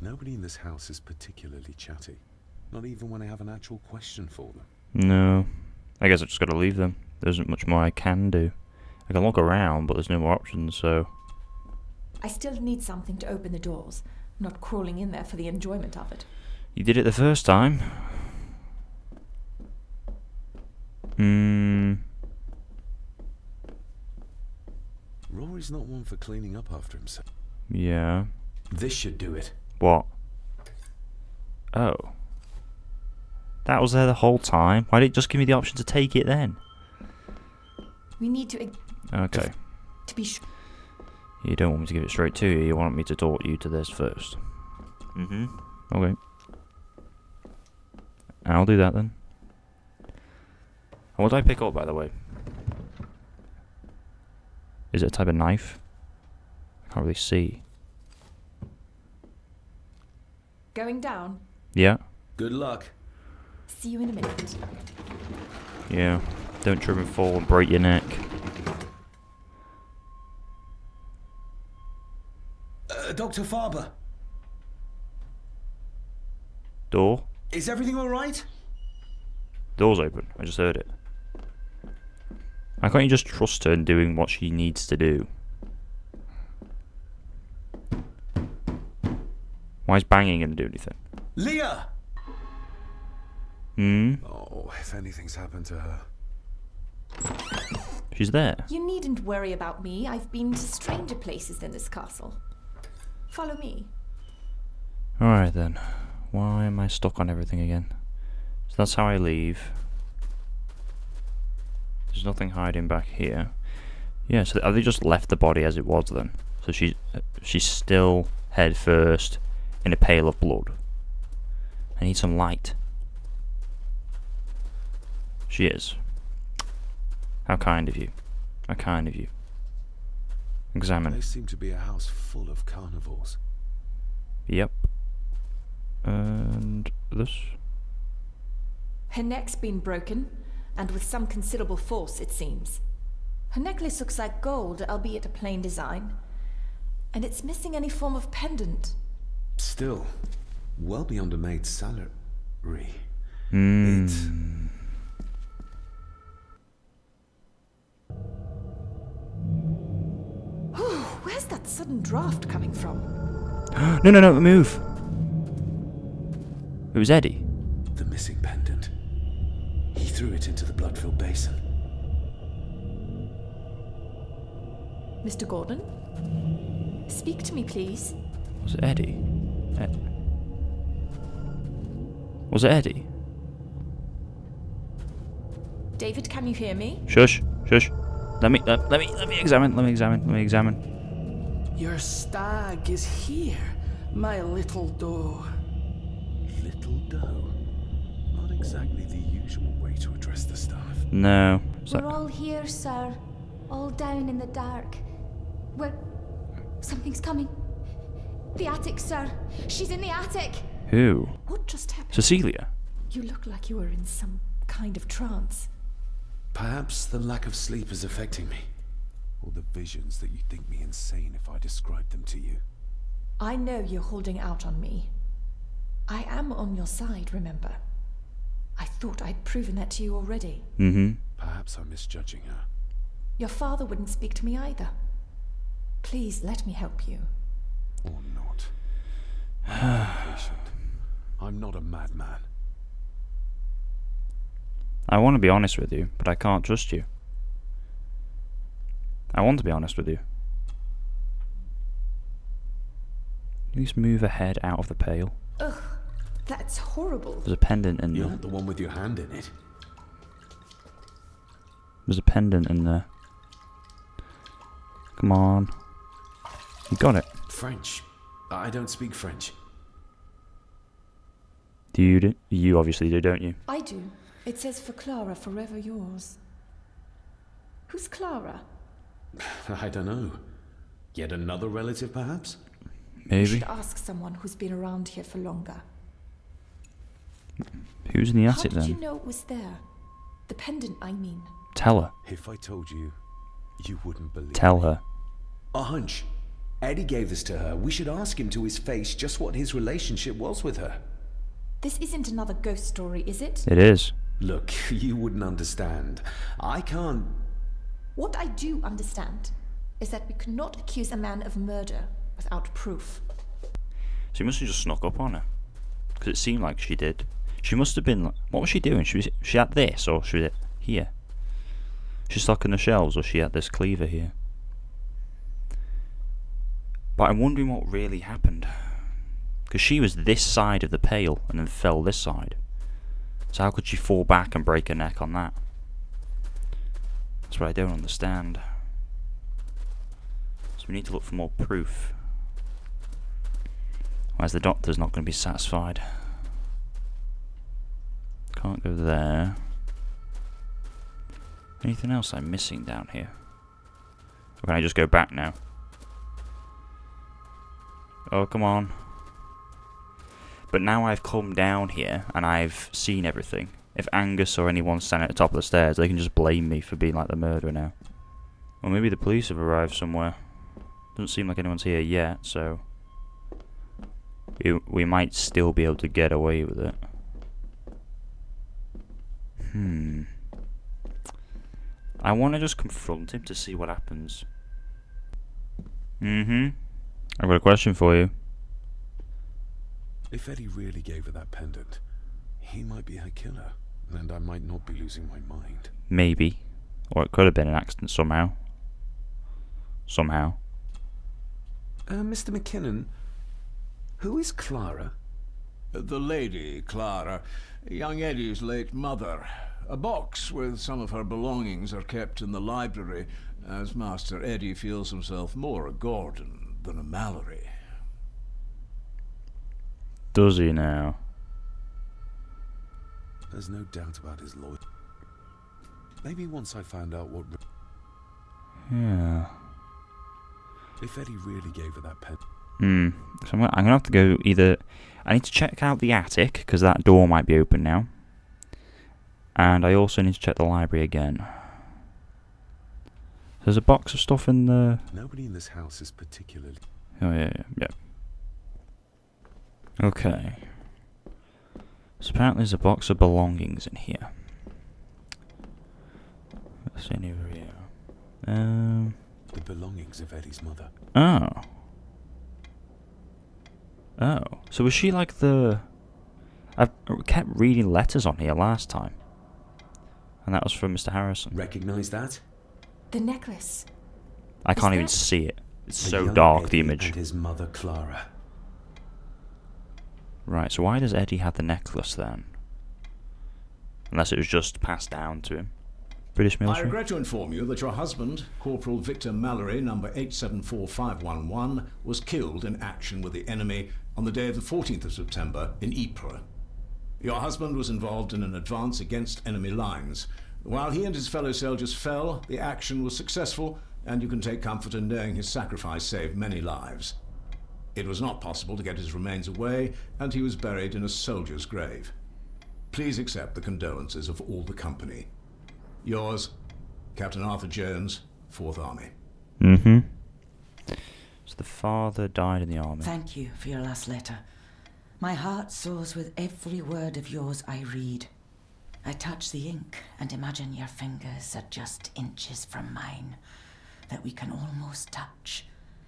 [SPEAKER 4] Nobody in this house is particularly chatty. Not even when I have an actual question for them.
[SPEAKER 2] No. I guess I've just got to leave them. There isn't much more I can do. I can look around, but there's no more options, so...
[SPEAKER 8] I still need something to open the doors. I'm not crawling in there for the enjoyment of it.
[SPEAKER 2] You did it the first time.
[SPEAKER 4] Rory's not one for cleaning up after himself.
[SPEAKER 2] Yeah.
[SPEAKER 4] This should do it.
[SPEAKER 2] What? Oh. That was there the whole time? Why didn't you just give me the option to take it then?
[SPEAKER 8] We need to...
[SPEAKER 2] Okay.
[SPEAKER 8] To be sure.
[SPEAKER 2] You don't want me to give it straight to you. You want me to talk you to this first. Mm-hmm. Okay. I'll do that then. What did I pick up, by the way? Is it a type of knife? I can't really see.
[SPEAKER 8] Going down.
[SPEAKER 2] Yeah?
[SPEAKER 4] Good luck.
[SPEAKER 8] See you in a minute.
[SPEAKER 2] Yeah. Don't trip and fall and break your neck.
[SPEAKER 4] Dr. Farber.
[SPEAKER 2] Door?
[SPEAKER 4] Is everything alright?
[SPEAKER 2] Door's open. I just heard it. Why can't you just trust her in doing what she needs to do? Why is banging gonna do anything?
[SPEAKER 4] Leah! Oh, if anything's happened to her.
[SPEAKER 2] She's there.
[SPEAKER 8] You needn't worry about me. I've been to stranger places than this castle. Follow me.
[SPEAKER 2] Alright then. Why am I stuck on everything again? So that's how I leave. There's nothing hiding back here. Yeah, so have they just left the body as it was then? So she's still head first in a pail of blood. I need some light. She is. How kind of you. How kind of you. Examine.
[SPEAKER 4] They seem to be a house full of carnivores.
[SPEAKER 2] Yep. And this?
[SPEAKER 8] Her neck's been broken, and with some considerable force, it seems. Her necklace looks like gold, albeit a plain design. And it's missing any form of pendant.
[SPEAKER 4] Still, well beyond a maid's salary.
[SPEAKER 8] Where's that sudden draft coming from?
[SPEAKER 2] No, move. It was Eddie.
[SPEAKER 4] The missing pendant. He threw it into the blood-filled basin.
[SPEAKER 8] Mr. Gordon? Speak to me, please.
[SPEAKER 2] Was it Eddie? Was it Eddie?
[SPEAKER 8] David, can you hear me?
[SPEAKER 2] Shush. Let me examine.
[SPEAKER 3] Your stag is here, my little doe.
[SPEAKER 4] Little doe? Not exactly the usual way to address the staff.
[SPEAKER 2] No.
[SPEAKER 1] We're all here, sir. All down in the dark. Something's coming. The attic, sir. She's in the attic.
[SPEAKER 2] Who?
[SPEAKER 8] What just happened?
[SPEAKER 2] Cecilia.
[SPEAKER 8] You look like you were in some kind of trance.
[SPEAKER 4] Perhaps the lack of sleep is affecting me. Or the visions that you'd think me insane if I described them to you.
[SPEAKER 8] I know you're holding out on me. I am on your side, remember? I thought I'd proven that to you already.
[SPEAKER 4] Perhaps I'm misjudging her.
[SPEAKER 8] Your father wouldn't speak to me either. Please let me help you.
[SPEAKER 4] Or not. I'm patient. I'm not a madman.
[SPEAKER 2] I want to be honest with you, but I can't trust you. I want to be honest with you. At least move a head out of the pail.
[SPEAKER 8] Ugh, that's horrible.
[SPEAKER 2] There's a pendant in
[SPEAKER 4] You're
[SPEAKER 2] there.
[SPEAKER 4] not the one with your hand in it.
[SPEAKER 2] There's a pendant in there. Come on. You got it.
[SPEAKER 4] French. I don't speak French.
[SPEAKER 2] You obviously do, don't you?
[SPEAKER 8] I do. It says for Clara, forever yours. Who's Clara?
[SPEAKER 4] I don't know. Yet another relative, perhaps?
[SPEAKER 8] You
[SPEAKER 2] Maybe.
[SPEAKER 8] should ask someone who's been around here for longer.
[SPEAKER 2] Who's in the
[SPEAKER 8] How
[SPEAKER 2] attic
[SPEAKER 8] did
[SPEAKER 2] then?
[SPEAKER 8] you know it was there? The pendant, I mean.
[SPEAKER 2] Tell her.
[SPEAKER 4] If I told you, you wouldn't believe
[SPEAKER 2] Tell
[SPEAKER 4] me.
[SPEAKER 2] her.
[SPEAKER 4] A hunch. Eddie gave this to her. We should ask him to his face just what his relationship was with her.
[SPEAKER 8] This isn't another ghost story, is it?
[SPEAKER 2] It is.
[SPEAKER 4] Look, you wouldn't understand. I can't...
[SPEAKER 8] What I do understand is that we could not accuse a man of murder without proof.
[SPEAKER 2] She must have just snuck up on her. Because it seemed like she did. She must have been... What was she doing? She had this, or she had here? She's stocking the shelves, or she had this cleaver here? But I'm wondering what really happened. Because she was this side of the pail, and then fell this side. So how could she fall back and break her neck on that? That's what I don't understand. So we need to look for more proof. Otherwise the doctor's not going to be satisfied. Can't go there. Anything else I'm missing down here? Or can I just go back now? Oh, come on. But now I've come down here and I've seen everything. If Angus or anyone's standing at the top of the stairs, they can just blame me for being like the murderer now. Or maybe the police have arrived somewhere. Doesn't seem like anyone's here yet, so... We might still be able to get away with it. I want to just confront him to see what happens. I've got a question for you.
[SPEAKER 4] If Eddie really gave her that pendant, he might be her killer, and I might not be losing my mind.
[SPEAKER 2] Maybe. Or it could have been an accident somehow. Somehow.
[SPEAKER 4] Mr. McKinnon, who is Clara?
[SPEAKER 7] The lady, Clara, young Eddie's late mother. A box with some of her belongings are kept in the library, as Master Eddie feels himself more a Gordon than a Mallory.
[SPEAKER 2] Does he now?
[SPEAKER 4] There's no doubt about his loyalty. Maybe once I found out what...
[SPEAKER 2] Yeah.
[SPEAKER 4] If Eddie really gave her that pendant...
[SPEAKER 2] So I'm gonna have to go either... I need to check out the attic, because that door might be open now. And I also need to check the library again. There's a box of stuff in the...
[SPEAKER 4] Nobody in this house is particularly...
[SPEAKER 2] Oh, yeah. Okay. So apparently there's a box of belongings in here. Let's see any over here.
[SPEAKER 4] The belongings of Eddie's mother.
[SPEAKER 2] Oh. Oh. So was she like the... I kept reading letters on here last time. And that was from Mr. Harrison.
[SPEAKER 4] Recognize that?
[SPEAKER 8] The necklace.
[SPEAKER 2] I can't even see it. It's so dark, the image.
[SPEAKER 4] And his mother, Clara.
[SPEAKER 2] Right, so why does Eddie have the necklace then? Unless it was just passed down to him. British
[SPEAKER 7] I
[SPEAKER 2] military?
[SPEAKER 7] regret to inform you that your husband, Corporal Victor Mallory, number 874511, was killed in action with the enemy on the day of the 14th of September in Ypres. Your husband was involved in an advance against enemy lines. While he and his fellow soldiers fell, the action was successful, and you can take comfort in knowing his sacrifice saved many lives. It was not possible to get his remains away, and he was buried in a soldier's grave. Please accept the condolences of all the company. Yours, Captain Arthur Jones, 4th Army.
[SPEAKER 2] Mm-hmm. So the father died in the army.
[SPEAKER 12] Thank you for your last letter. My heart soars with every word of yours I read. I touch the ink and imagine your fingers are just inches from mine, that we can almost touch,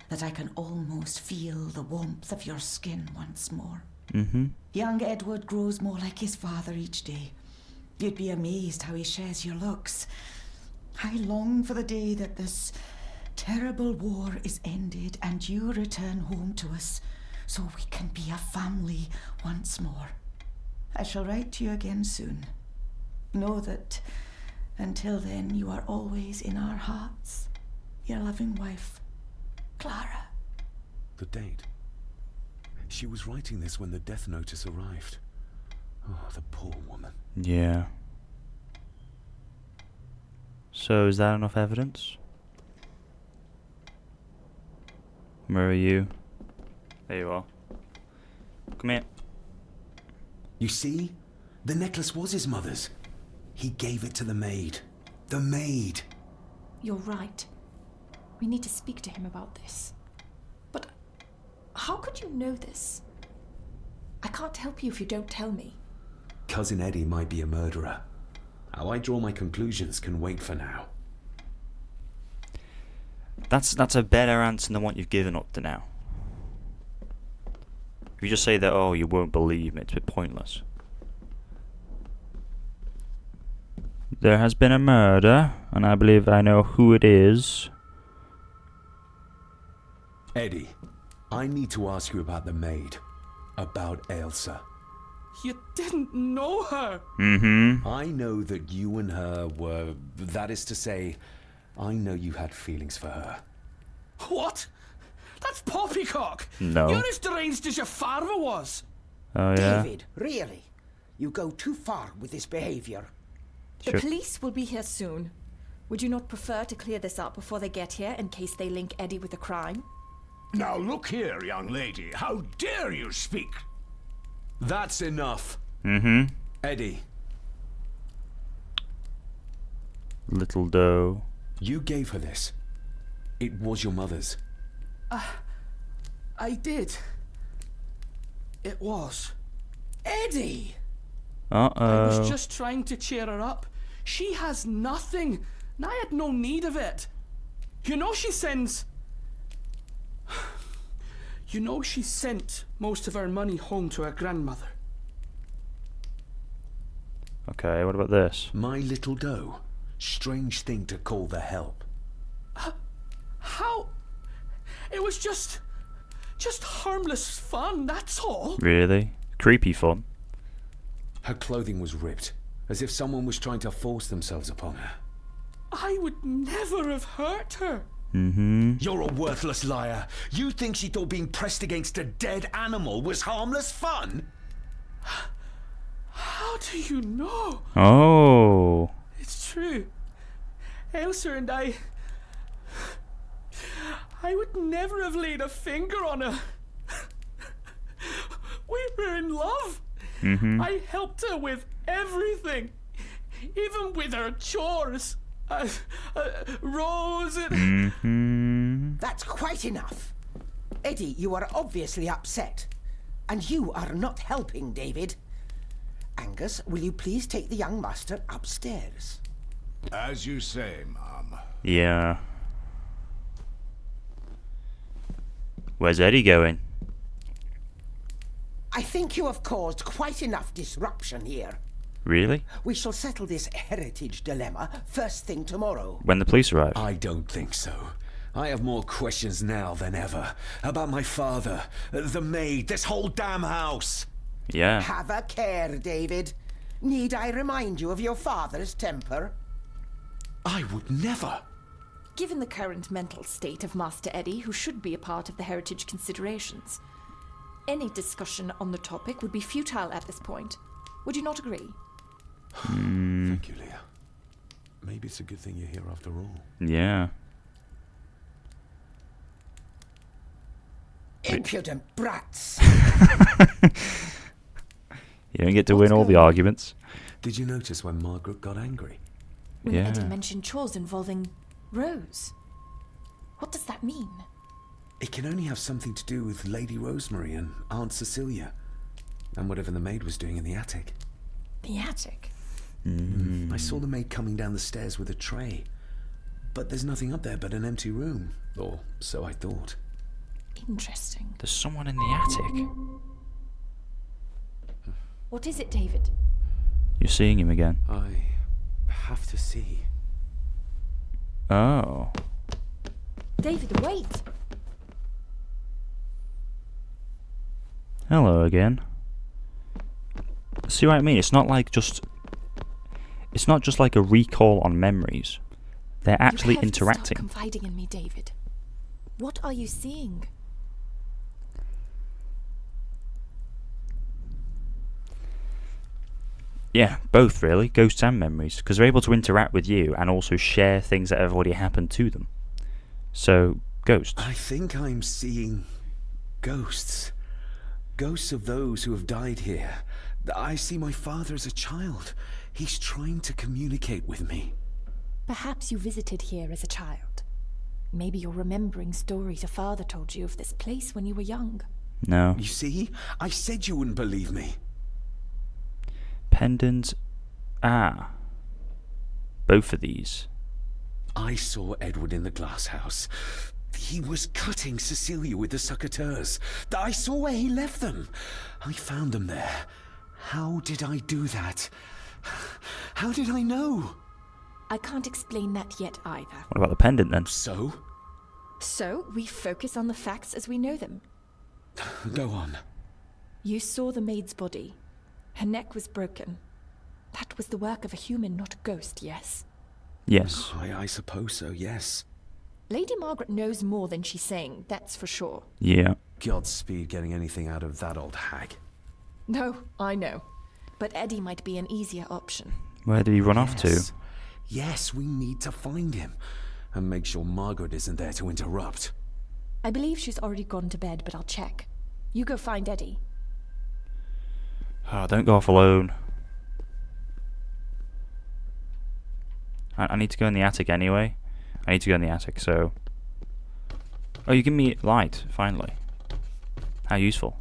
[SPEAKER 12] that I can almost feel the warmth of your skin once more.
[SPEAKER 2] Mm-hmm.
[SPEAKER 12] Young Edward grows more like his father each day. You'd be amazed how he shares your looks. I long for the day that this terrible war is ended and you return home to us, so we can be a family once more. I shall write to you again soon. Know that until then you are always in our hearts. Your loving wife, Clara.
[SPEAKER 4] The date. She was writing this when the death notice arrived. Oh, the poor woman.
[SPEAKER 2] Yeah. So is that enough evidence? Where are you? There you are. Come here.
[SPEAKER 4] You see? The necklace was his mother's. He gave it to the maid. The maid!
[SPEAKER 8] You're right. We need to speak to him about this. But how could you know this? I can't help you if you don't tell me.
[SPEAKER 4] Cousin Eddie might be a murderer. How I draw my conclusions can wait for now.
[SPEAKER 2] That's a better answer than what you've given up to now. If you just say that, oh, you won't believe me, it's a bit pointless. There has been a murder, and I believe I know who it is.
[SPEAKER 4] Eddie, I need to ask you about the maid. About Elsa.
[SPEAKER 3] You didn't know her.
[SPEAKER 2] Mm-hmm.
[SPEAKER 4] I know that you and her were... That is to say, I know you had feelings for her.
[SPEAKER 3] What? That's poppycock.
[SPEAKER 2] No.
[SPEAKER 3] You're as deranged as your father was.
[SPEAKER 2] Oh, yeah.
[SPEAKER 5] David, really? You go too far with this behavior.
[SPEAKER 10] The police will be here soon. Would you not prefer to clear this up before they get here in case they link Eddie with the crime?
[SPEAKER 7] Now look here, young lady. How dare you speak?
[SPEAKER 4] That's enough.
[SPEAKER 2] Mm-hmm.
[SPEAKER 4] Eddie.
[SPEAKER 2] Little doe.
[SPEAKER 4] You gave her this. It was your mother's.
[SPEAKER 3] I did. It was.
[SPEAKER 12] Eddie!
[SPEAKER 2] Uh-oh.
[SPEAKER 3] I was just trying to cheer her up. She has nothing, and I had no need of it. You know she sends... You know she sent most of her money home to her grandmother.
[SPEAKER 2] Okay, what about this?
[SPEAKER 4] My little doe. Strange thing to call the help.
[SPEAKER 3] How? It was just harmless fun, that's all.
[SPEAKER 2] Really? Creepy fun.
[SPEAKER 4] Her clothing was ripped, as if someone was trying to force themselves upon her.
[SPEAKER 3] I would never have hurt her.
[SPEAKER 2] Mm-hmm.
[SPEAKER 4] You're a worthless liar. You think she thought being pressed against a dead animal was harmless fun?
[SPEAKER 3] How do you know?
[SPEAKER 2] Oh.
[SPEAKER 3] It's true. Elsa and I would never have laid a finger on her. We were in love.
[SPEAKER 2] Mm-hmm.
[SPEAKER 3] I helped her with everything, even with her chores. Rose!
[SPEAKER 5] That's quite enough. Eddie, you are obviously upset. And you are not helping, David. Angus, will you please take the young master upstairs?
[SPEAKER 7] As you say, Mum.
[SPEAKER 2] Yeah. Where's Eddie going?
[SPEAKER 5] I think you have caused quite enough disruption here.
[SPEAKER 2] Really?
[SPEAKER 5] We shall settle this heritage dilemma first thing tomorrow.
[SPEAKER 2] When the police arrive?
[SPEAKER 4] I don't think so. I have more questions now than ever. About my father, the maid, this whole damn house.
[SPEAKER 2] Yeah.
[SPEAKER 5] Have a care, David. Need I remind you of your father's temper?
[SPEAKER 4] I would never.
[SPEAKER 10] Given the current mental state of Master Eddie, who should be a part of the heritage considerations, any discussion on the topic would be futile at this point. Would you not agree?
[SPEAKER 4] Thank you, Leah. Maybe it's a good thing you're here after all.
[SPEAKER 2] Yeah.
[SPEAKER 5] Impudent brats!
[SPEAKER 2] You don't get to win all the arguments.
[SPEAKER 4] Did you notice when Margaret got angry?
[SPEAKER 10] When
[SPEAKER 2] Yeah.
[SPEAKER 10] Eddie mentioned chores involving Rose. What does that mean?
[SPEAKER 4] It can only have something to do with Lady Rosemary and Aunt Cecilia. And whatever the maid was doing in the attic.
[SPEAKER 10] The attic?
[SPEAKER 4] I saw the maid coming down the stairs with a tray. But there's nothing up there but an empty room. Or so I thought.
[SPEAKER 10] Interesting.
[SPEAKER 2] There's someone in the attic.
[SPEAKER 10] What is it, David?
[SPEAKER 2] You're seeing him again.
[SPEAKER 4] I have to see.
[SPEAKER 2] Oh.
[SPEAKER 10] David, wait!
[SPEAKER 2] Hello again. See what I mean? It's not just like a recall on memories. They're actually
[SPEAKER 10] you have
[SPEAKER 2] interacting.
[SPEAKER 10] To stop confiding in me, David. What are you seeing?
[SPEAKER 2] Yeah, both really, ghosts and memories, because they're able to interact with you and also share things that have already happened to them. So, ghosts.
[SPEAKER 4] I think I'm seeing ghosts. Ghosts of those who have died here. I see my father as a child. He's trying to communicate with me.
[SPEAKER 10] Perhaps you visited here as a child. Maybe you're remembering stories your father told you of this place when you were young.
[SPEAKER 2] No.
[SPEAKER 4] You see? I said you wouldn't believe me.
[SPEAKER 2] Pendant. Ah. Both of these.
[SPEAKER 4] I saw Edward in the glass house. He was cutting Cecilia with the succateurs. I saw where he left them. I found them there. How did I do that? How did I know?
[SPEAKER 10] I can't explain that yet either.
[SPEAKER 2] What about the pendant then?
[SPEAKER 4] So?
[SPEAKER 10] So, we focus on the facts as we know them.
[SPEAKER 4] Go on.
[SPEAKER 10] You saw the maid's body. Her neck was broken. That was the work of a human, not a ghost, yes?
[SPEAKER 2] Yes.
[SPEAKER 4] I suppose so, yes.
[SPEAKER 10] Lady Margaret knows more than she's saying, that's for sure.
[SPEAKER 2] Yeah.
[SPEAKER 4] Godspeed getting anything out of that old hag.
[SPEAKER 10] No, I know. But Eddie might be an easier option.
[SPEAKER 2] Where did he run off to?
[SPEAKER 4] Yes, we need to find him. And make sure Margaret isn't there to interrupt.
[SPEAKER 10] I believe she's already gone to bed, but I'll check. You go find Eddie.
[SPEAKER 2] Oh, don't go off alone. I need to go in the attic anyway. I need to go in the attic, so... Oh, you give me light, finally. How useful.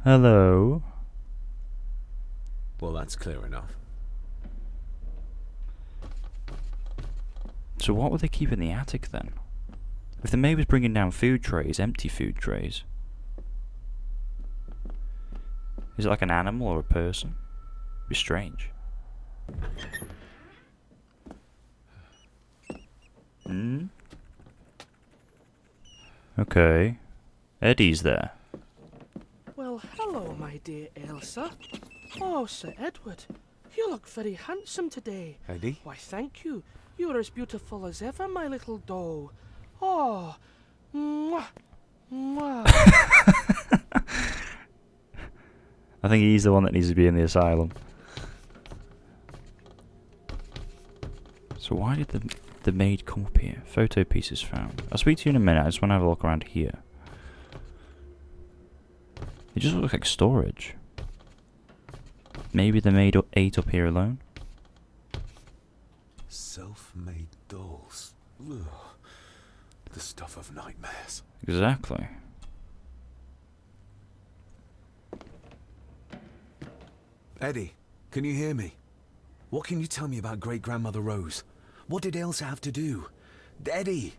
[SPEAKER 2] Hello?
[SPEAKER 4] Well, that's clear enough.
[SPEAKER 2] So what would they keep in the attic then? If the maid was bringing down food trays, empty food trays... Is it like an animal or a person? It'd be strange. Hmm? Okay. Eddie's there.
[SPEAKER 3] Well, hello, my dear Elsa. Oh, Sir Edward, you look very handsome today.
[SPEAKER 4] Eddie?
[SPEAKER 3] Why, thank you. You are as beautiful as ever, my little doll. Oh, mwah, mwah.
[SPEAKER 2] I think he's the one that needs to be in the asylum. So why did the maid come up here? Photo pieces found. I'll speak to you in a minute. I just want to have a look around here. It just looks like storage. Maybe the maid ate up here alone?
[SPEAKER 4] Self-made dolls. Ugh. The stuff of nightmares.
[SPEAKER 2] Exactly.
[SPEAKER 4] Eddie, can you hear me? What can you tell me about great-grandmother Rose? What did Elsa have to do? Eddie!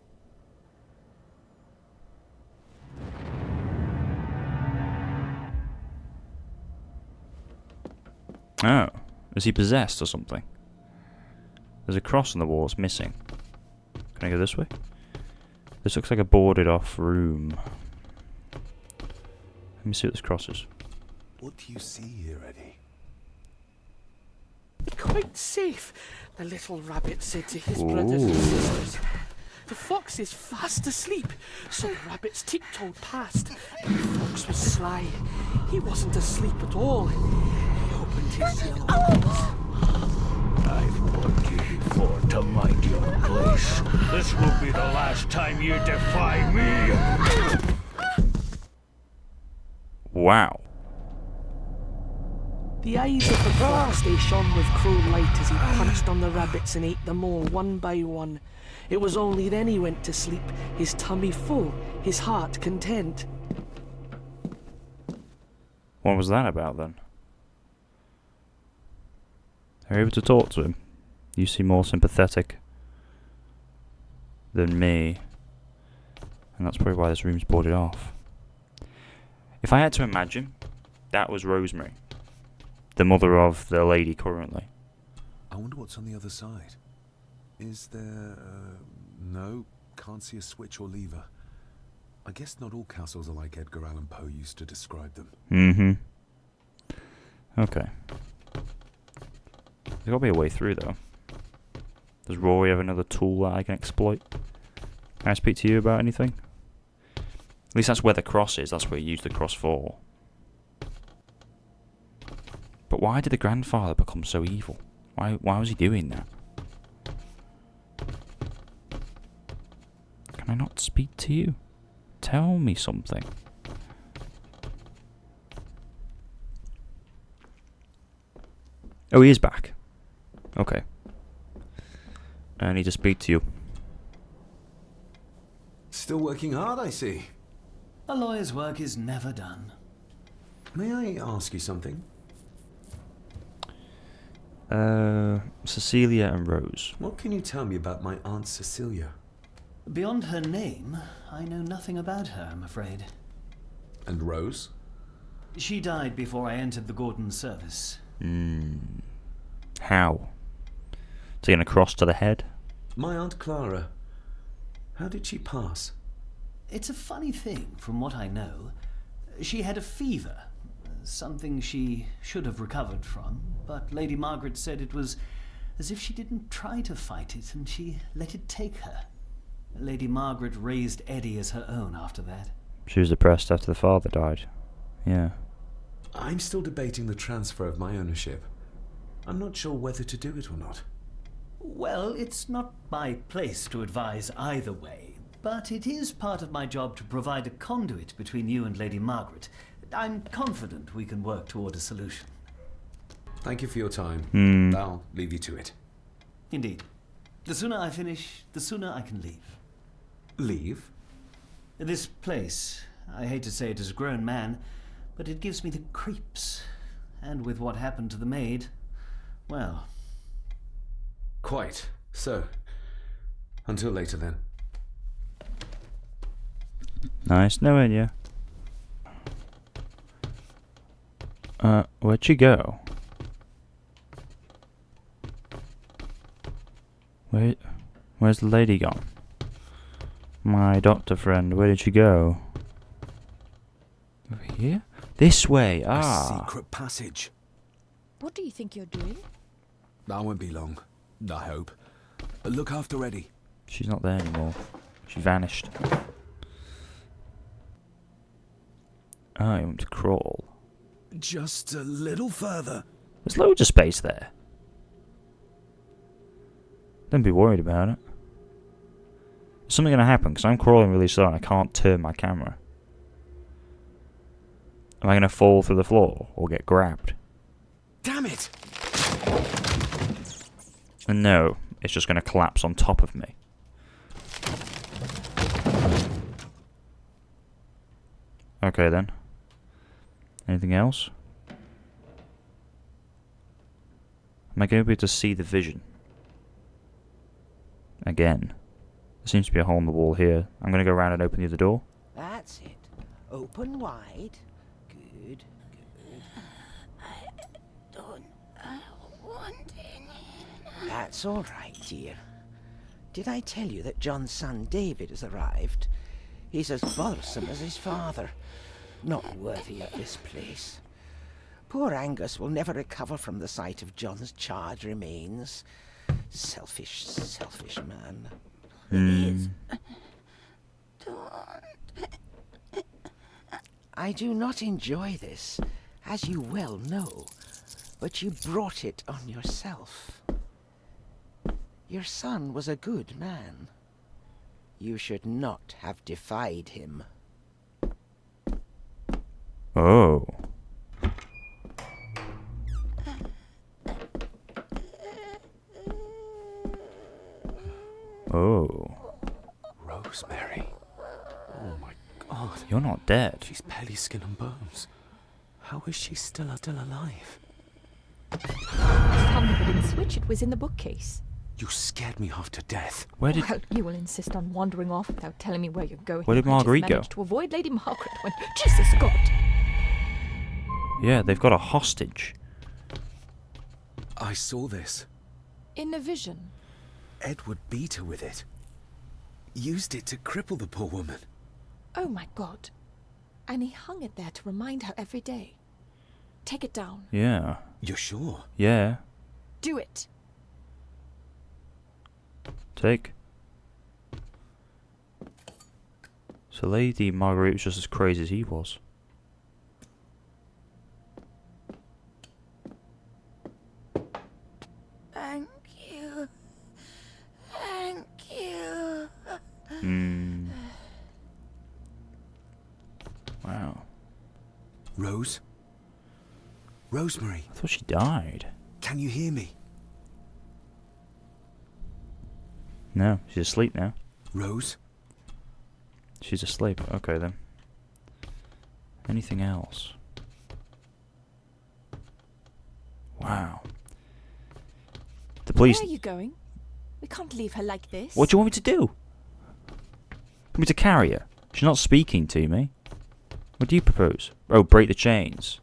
[SPEAKER 2] Oh. Is he possessed or something? There's a cross on the wall. It's missing. Can I go this way? This looks like a boarded off room. Let me see what this cross is.
[SPEAKER 4] What do you see here, Eddie?
[SPEAKER 3] Quite safe, the little rabbit said to his brothers and sisters. The fox is fast asleep, so the rabbits tiptoed past. But the fox was sly. He wasn't asleep at all. He opened his yellow eyes.
[SPEAKER 9] I've warned you before to mind your place. This will be the last time you defy me.
[SPEAKER 2] Wow.
[SPEAKER 3] The eyes of the fox, they shone with cruel light as he punched on the rabbits and ate them all one by one. It was only then he went to sleep, his tummy full, his heart content.
[SPEAKER 2] What was that about then? Are you able to talk to him? You seem more sympathetic than me. And that's probably why this room's boarded off. If I had to imagine, that was Rosemary, the mother of the lady currently.
[SPEAKER 4] I wonder what's on the other side. Is there... no, can't see a switch or lever. I guess not all castles are like Edgar Allan Poe used to describe them.
[SPEAKER 2] Mm-hmm. Okay. There's gotta be a way through though. Does Rory have another tool that I can exploit? Can I speak to you about anything? At least that's where the cross is. That's where you use the cross for. But why did the grandfather become so evil? Why was he doing that? Can I not speak to you? Tell me something. Oh, he is back. Okay. I need to speak to you.
[SPEAKER 4] Still working hard, I see.
[SPEAKER 6] A lawyer's work is never done.
[SPEAKER 4] May I ask you something?
[SPEAKER 2] Cecilia and Rose.
[SPEAKER 4] What can you tell me about my Aunt Cecilia?
[SPEAKER 6] Beyond her name, I know nothing about her, I'm afraid.
[SPEAKER 4] And Rose?
[SPEAKER 6] She died before I entered the Gordon service.
[SPEAKER 2] How? Taking a cross to the head?
[SPEAKER 4] My Aunt Clara. How did she pass?
[SPEAKER 6] It's a funny thing, from what I know. She had a fever, something she should have recovered from, but Lady Margaret said it was as if she didn't try to fight it and she let it take her. Lady Margaret raised Eddie as her own after that.
[SPEAKER 2] She was depressed after the father died. Yeah.
[SPEAKER 4] I'm still debating the transfer of my ownership. I'm not sure whether to do it or not.
[SPEAKER 6] Well, it's not my place to advise either way, but it is part of my job to provide a conduit between you and Lady Margaret. I'm confident we can work toward a solution.
[SPEAKER 4] Thank you for your time. I'll leave you to it.
[SPEAKER 6] Indeed. The sooner I finish, the sooner I can leave.
[SPEAKER 4] Leave?
[SPEAKER 6] This place, I hate to say it as a grown man, but it gives me the creeps. And with what happened to the maid, well...
[SPEAKER 4] Quite. So, until later then.
[SPEAKER 2] Nice knowing you. Where'd she go? Where's the lady gone? My doctor friend, where did she go? Over here? This way,
[SPEAKER 4] A secret passage.
[SPEAKER 1] What do you think you're doing?
[SPEAKER 4] I won't be long, I hope. Look after Eddie.
[SPEAKER 2] She's not there anymore. She vanished. I want to crawl.
[SPEAKER 4] Just a little further.
[SPEAKER 2] There's loads of space there. Don't be worried about it. Is something going to happen? Because I'm crawling really slow and I can't turn my camera. Am I going to fall through the floor or get grabbed?
[SPEAKER 4] Damn it!
[SPEAKER 2] And no, it's just going to collapse on top of me. Okay then. Anything else? Am I going to be able to see the vision? Again. There seems to be a hole in the wall here. I'm going to go around and open the other door.
[SPEAKER 5] That's it. Open wide. Good.
[SPEAKER 13] I don't want any.
[SPEAKER 5] That's all right, dear. Did I tell you that John's son David has arrived? He's as bothersome as his father. Not worthy of this place. Poor Angus will never recover from the sight of John's charred remains. Selfish, selfish man.
[SPEAKER 13] Please.
[SPEAKER 5] I do not enjoy this, as you well know, but you brought it on yourself. Your son was a good man. You should not have defied him.
[SPEAKER 2] Oh. Oh.
[SPEAKER 4] Rosemary. Oh my God.
[SPEAKER 2] You're not dead.
[SPEAKER 4] She's barely skin and bones. How is she still alive?
[SPEAKER 10] I found the wooden switch. It was in the bookcase.
[SPEAKER 4] You scared me half to death.
[SPEAKER 2] Where did...
[SPEAKER 10] Well, you will insist on wandering off without telling me where you're going.
[SPEAKER 2] Where did Marguerite go?
[SPEAKER 10] To avoid Lady Margaret when... Jesus God!
[SPEAKER 2] Yeah, they've got a hostage.
[SPEAKER 4] I saw this.
[SPEAKER 10] In a vision.
[SPEAKER 4] Edward beat her with it. Used it to cripple the poor woman.
[SPEAKER 10] Oh my God. And he hung it there to remind her every day. Take it down.
[SPEAKER 2] Yeah.
[SPEAKER 4] You're sure?
[SPEAKER 2] Yeah.
[SPEAKER 10] Do it.
[SPEAKER 2] Take. So Lady Marguerite was just as crazy as he was.
[SPEAKER 13] Thank you. Thank you.
[SPEAKER 2] Wow.
[SPEAKER 4] Rose? Rosemary?
[SPEAKER 2] I thought she died.
[SPEAKER 4] Can you hear me?
[SPEAKER 2] No, she's asleep now.
[SPEAKER 4] Rose?
[SPEAKER 2] She's asleep. Okay then. Anything else? Wow. The police...
[SPEAKER 10] Where are you going? We can't leave her like this.
[SPEAKER 2] What do you want me to do? Want me to carry her? She's not speaking to me. What do you propose? Oh, break the chains.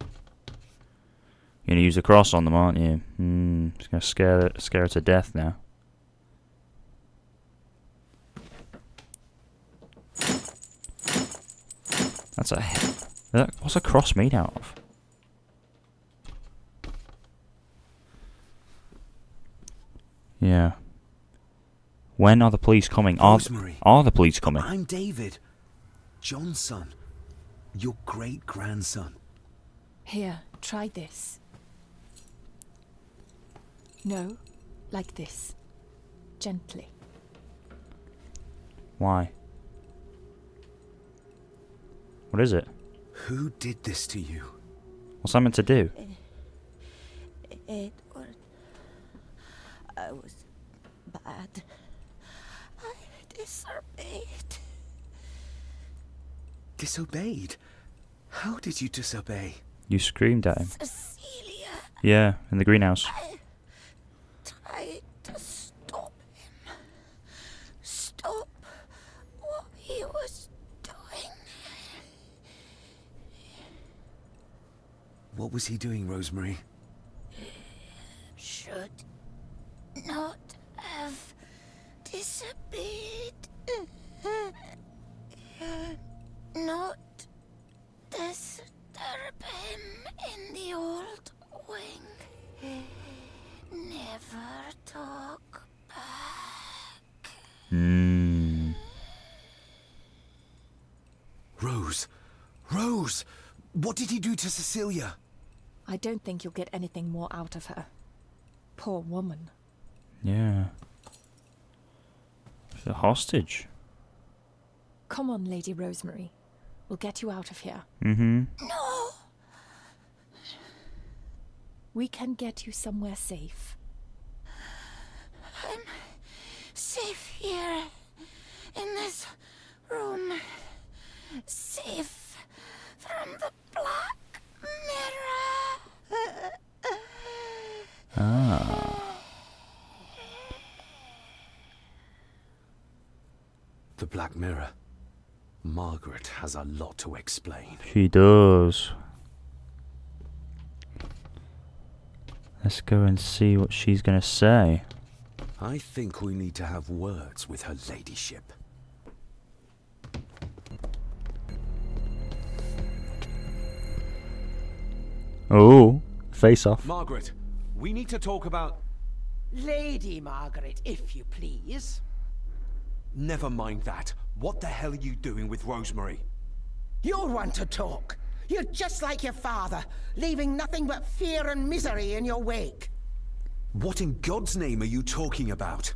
[SPEAKER 2] You're gonna use the cross on them, aren't you? It's gonna scare her to death now. That's a... What's a cross made out of? Yeah. When are the police coming?
[SPEAKER 4] Rosemary.
[SPEAKER 2] Are the police coming?
[SPEAKER 4] I'm David. John's son. Your great-grandson.
[SPEAKER 10] Here, try this. No, like this. Gently.
[SPEAKER 2] Why? What is it?
[SPEAKER 4] Who did this to you?
[SPEAKER 2] What's that meant to do?
[SPEAKER 13] Edward. I was bad. I disobeyed.
[SPEAKER 4] Disobeyed? How did you disobey?
[SPEAKER 2] You screamed at him.
[SPEAKER 13] Cecilia.
[SPEAKER 2] Yeah, in the greenhouse.
[SPEAKER 13] I tried to stop him. Stop what he was doing.
[SPEAKER 4] What was he doing, Rosemary?
[SPEAKER 13] Should not have disobeyed. Not disturb him in the old wing. Never talk back.
[SPEAKER 4] Rose! Rose! What did he do to Cecilia?
[SPEAKER 10] I don't think you'll get anything more out of her. Poor woman.
[SPEAKER 2] Yeah. She's a hostage.
[SPEAKER 10] Come on, Lady Rosemary. We'll get you out of here.
[SPEAKER 2] Mm-hmm.
[SPEAKER 13] No!
[SPEAKER 10] We can get you somewhere safe.
[SPEAKER 13] I'm safe here, in this room, safe from the Black Mirror.
[SPEAKER 4] The Black Mirror. Margaret has a lot to explain.
[SPEAKER 2] She does. Let's go and see what she's gonna say.
[SPEAKER 4] I think we need to have words with her ladyship.
[SPEAKER 2] Oh, face off.
[SPEAKER 4] Margaret, we need to talk about...
[SPEAKER 5] Lady Margaret, if you please.
[SPEAKER 4] Never mind that. What the hell are you doing with Rosemary?
[SPEAKER 5] You're one to talk. You're just like your father, leaving nothing but fear and misery in your wake.
[SPEAKER 4] What in God's name are you talking about?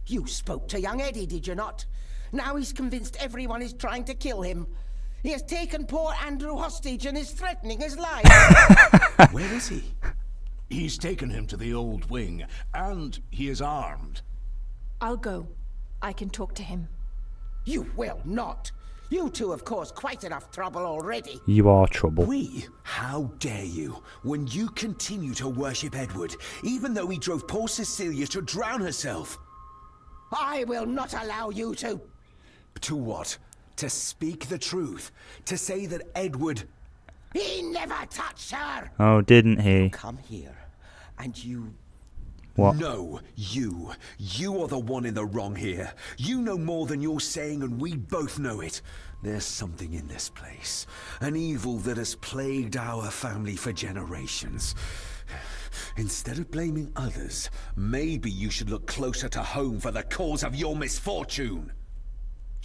[SPEAKER 5] You spoke to young Eddie, did you not? Now he's convinced everyone is trying to kill him. He has taken poor Andrew hostage and is threatening his life.
[SPEAKER 4] Where is he?
[SPEAKER 7] He's taken him to the old wing, and he is armed.
[SPEAKER 10] I'll go. I can talk to him.
[SPEAKER 5] You will not. You two have caused quite enough trouble already.
[SPEAKER 2] You are trouble.
[SPEAKER 4] We? How dare you, when you continue to worship Edward, even though he drove poor Cecilia to drown herself?
[SPEAKER 5] I will not allow you to.
[SPEAKER 4] To what? To speak the truth? To say that Edward...
[SPEAKER 5] He never touched her!
[SPEAKER 2] Oh, didn't he?
[SPEAKER 5] Come here, and you...
[SPEAKER 2] What?
[SPEAKER 4] No, you. You are the one in the wrong here. You know more than you're saying, and we both know it. There's something in this place. An evil that has plagued our family for generations. Instead of blaming others, maybe you should look closer to home for the cause of your misfortune.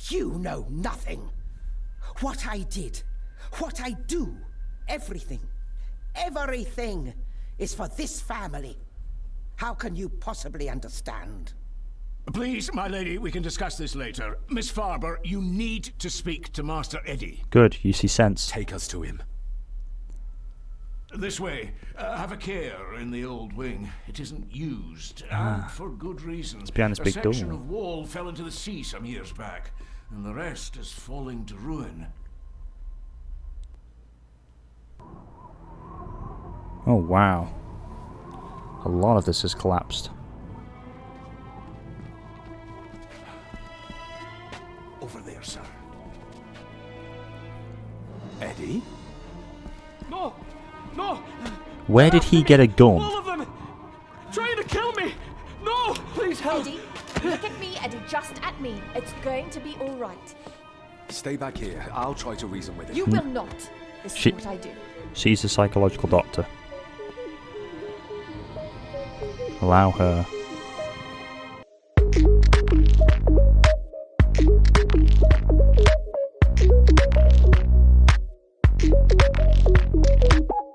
[SPEAKER 5] You know nothing. What I did, what I do, everything is for this family. How can you possibly understand?
[SPEAKER 7] Please, my lady, we can discuss this later. Miss Farber, you need to speak to Master Eddie.
[SPEAKER 2] Good, you see sense.
[SPEAKER 4] Take us to him.
[SPEAKER 7] This way. Have a care in the old wing. It isn't used, and for good reason.
[SPEAKER 2] It's behind this big door.
[SPEAKER 7] A section of wall fell into the sea some years back, and the rest is falling to ruin.
[SPEAKER 2] Oh, wow. A lot of this has collapsed.
[SPEAKER 7] Over there, sir.
[SPEAKER 4] Eddie?
[SPEAKER 3] No! No!
[SPEAKER 2] Where did he get a gun?
[SPEAKER 3] All of them! Trying to kill me! No! Please help!
[SPEAKER 10] Eddie, look at me, Eddie, just at me. It's going to be all right.
[SPEAKER 4] Stay back here. I'll try to reason with him.
[SPEAKER 10] You will not. This is what I do.
[SPEAKER 2] She's a psychological doctor. Allow her.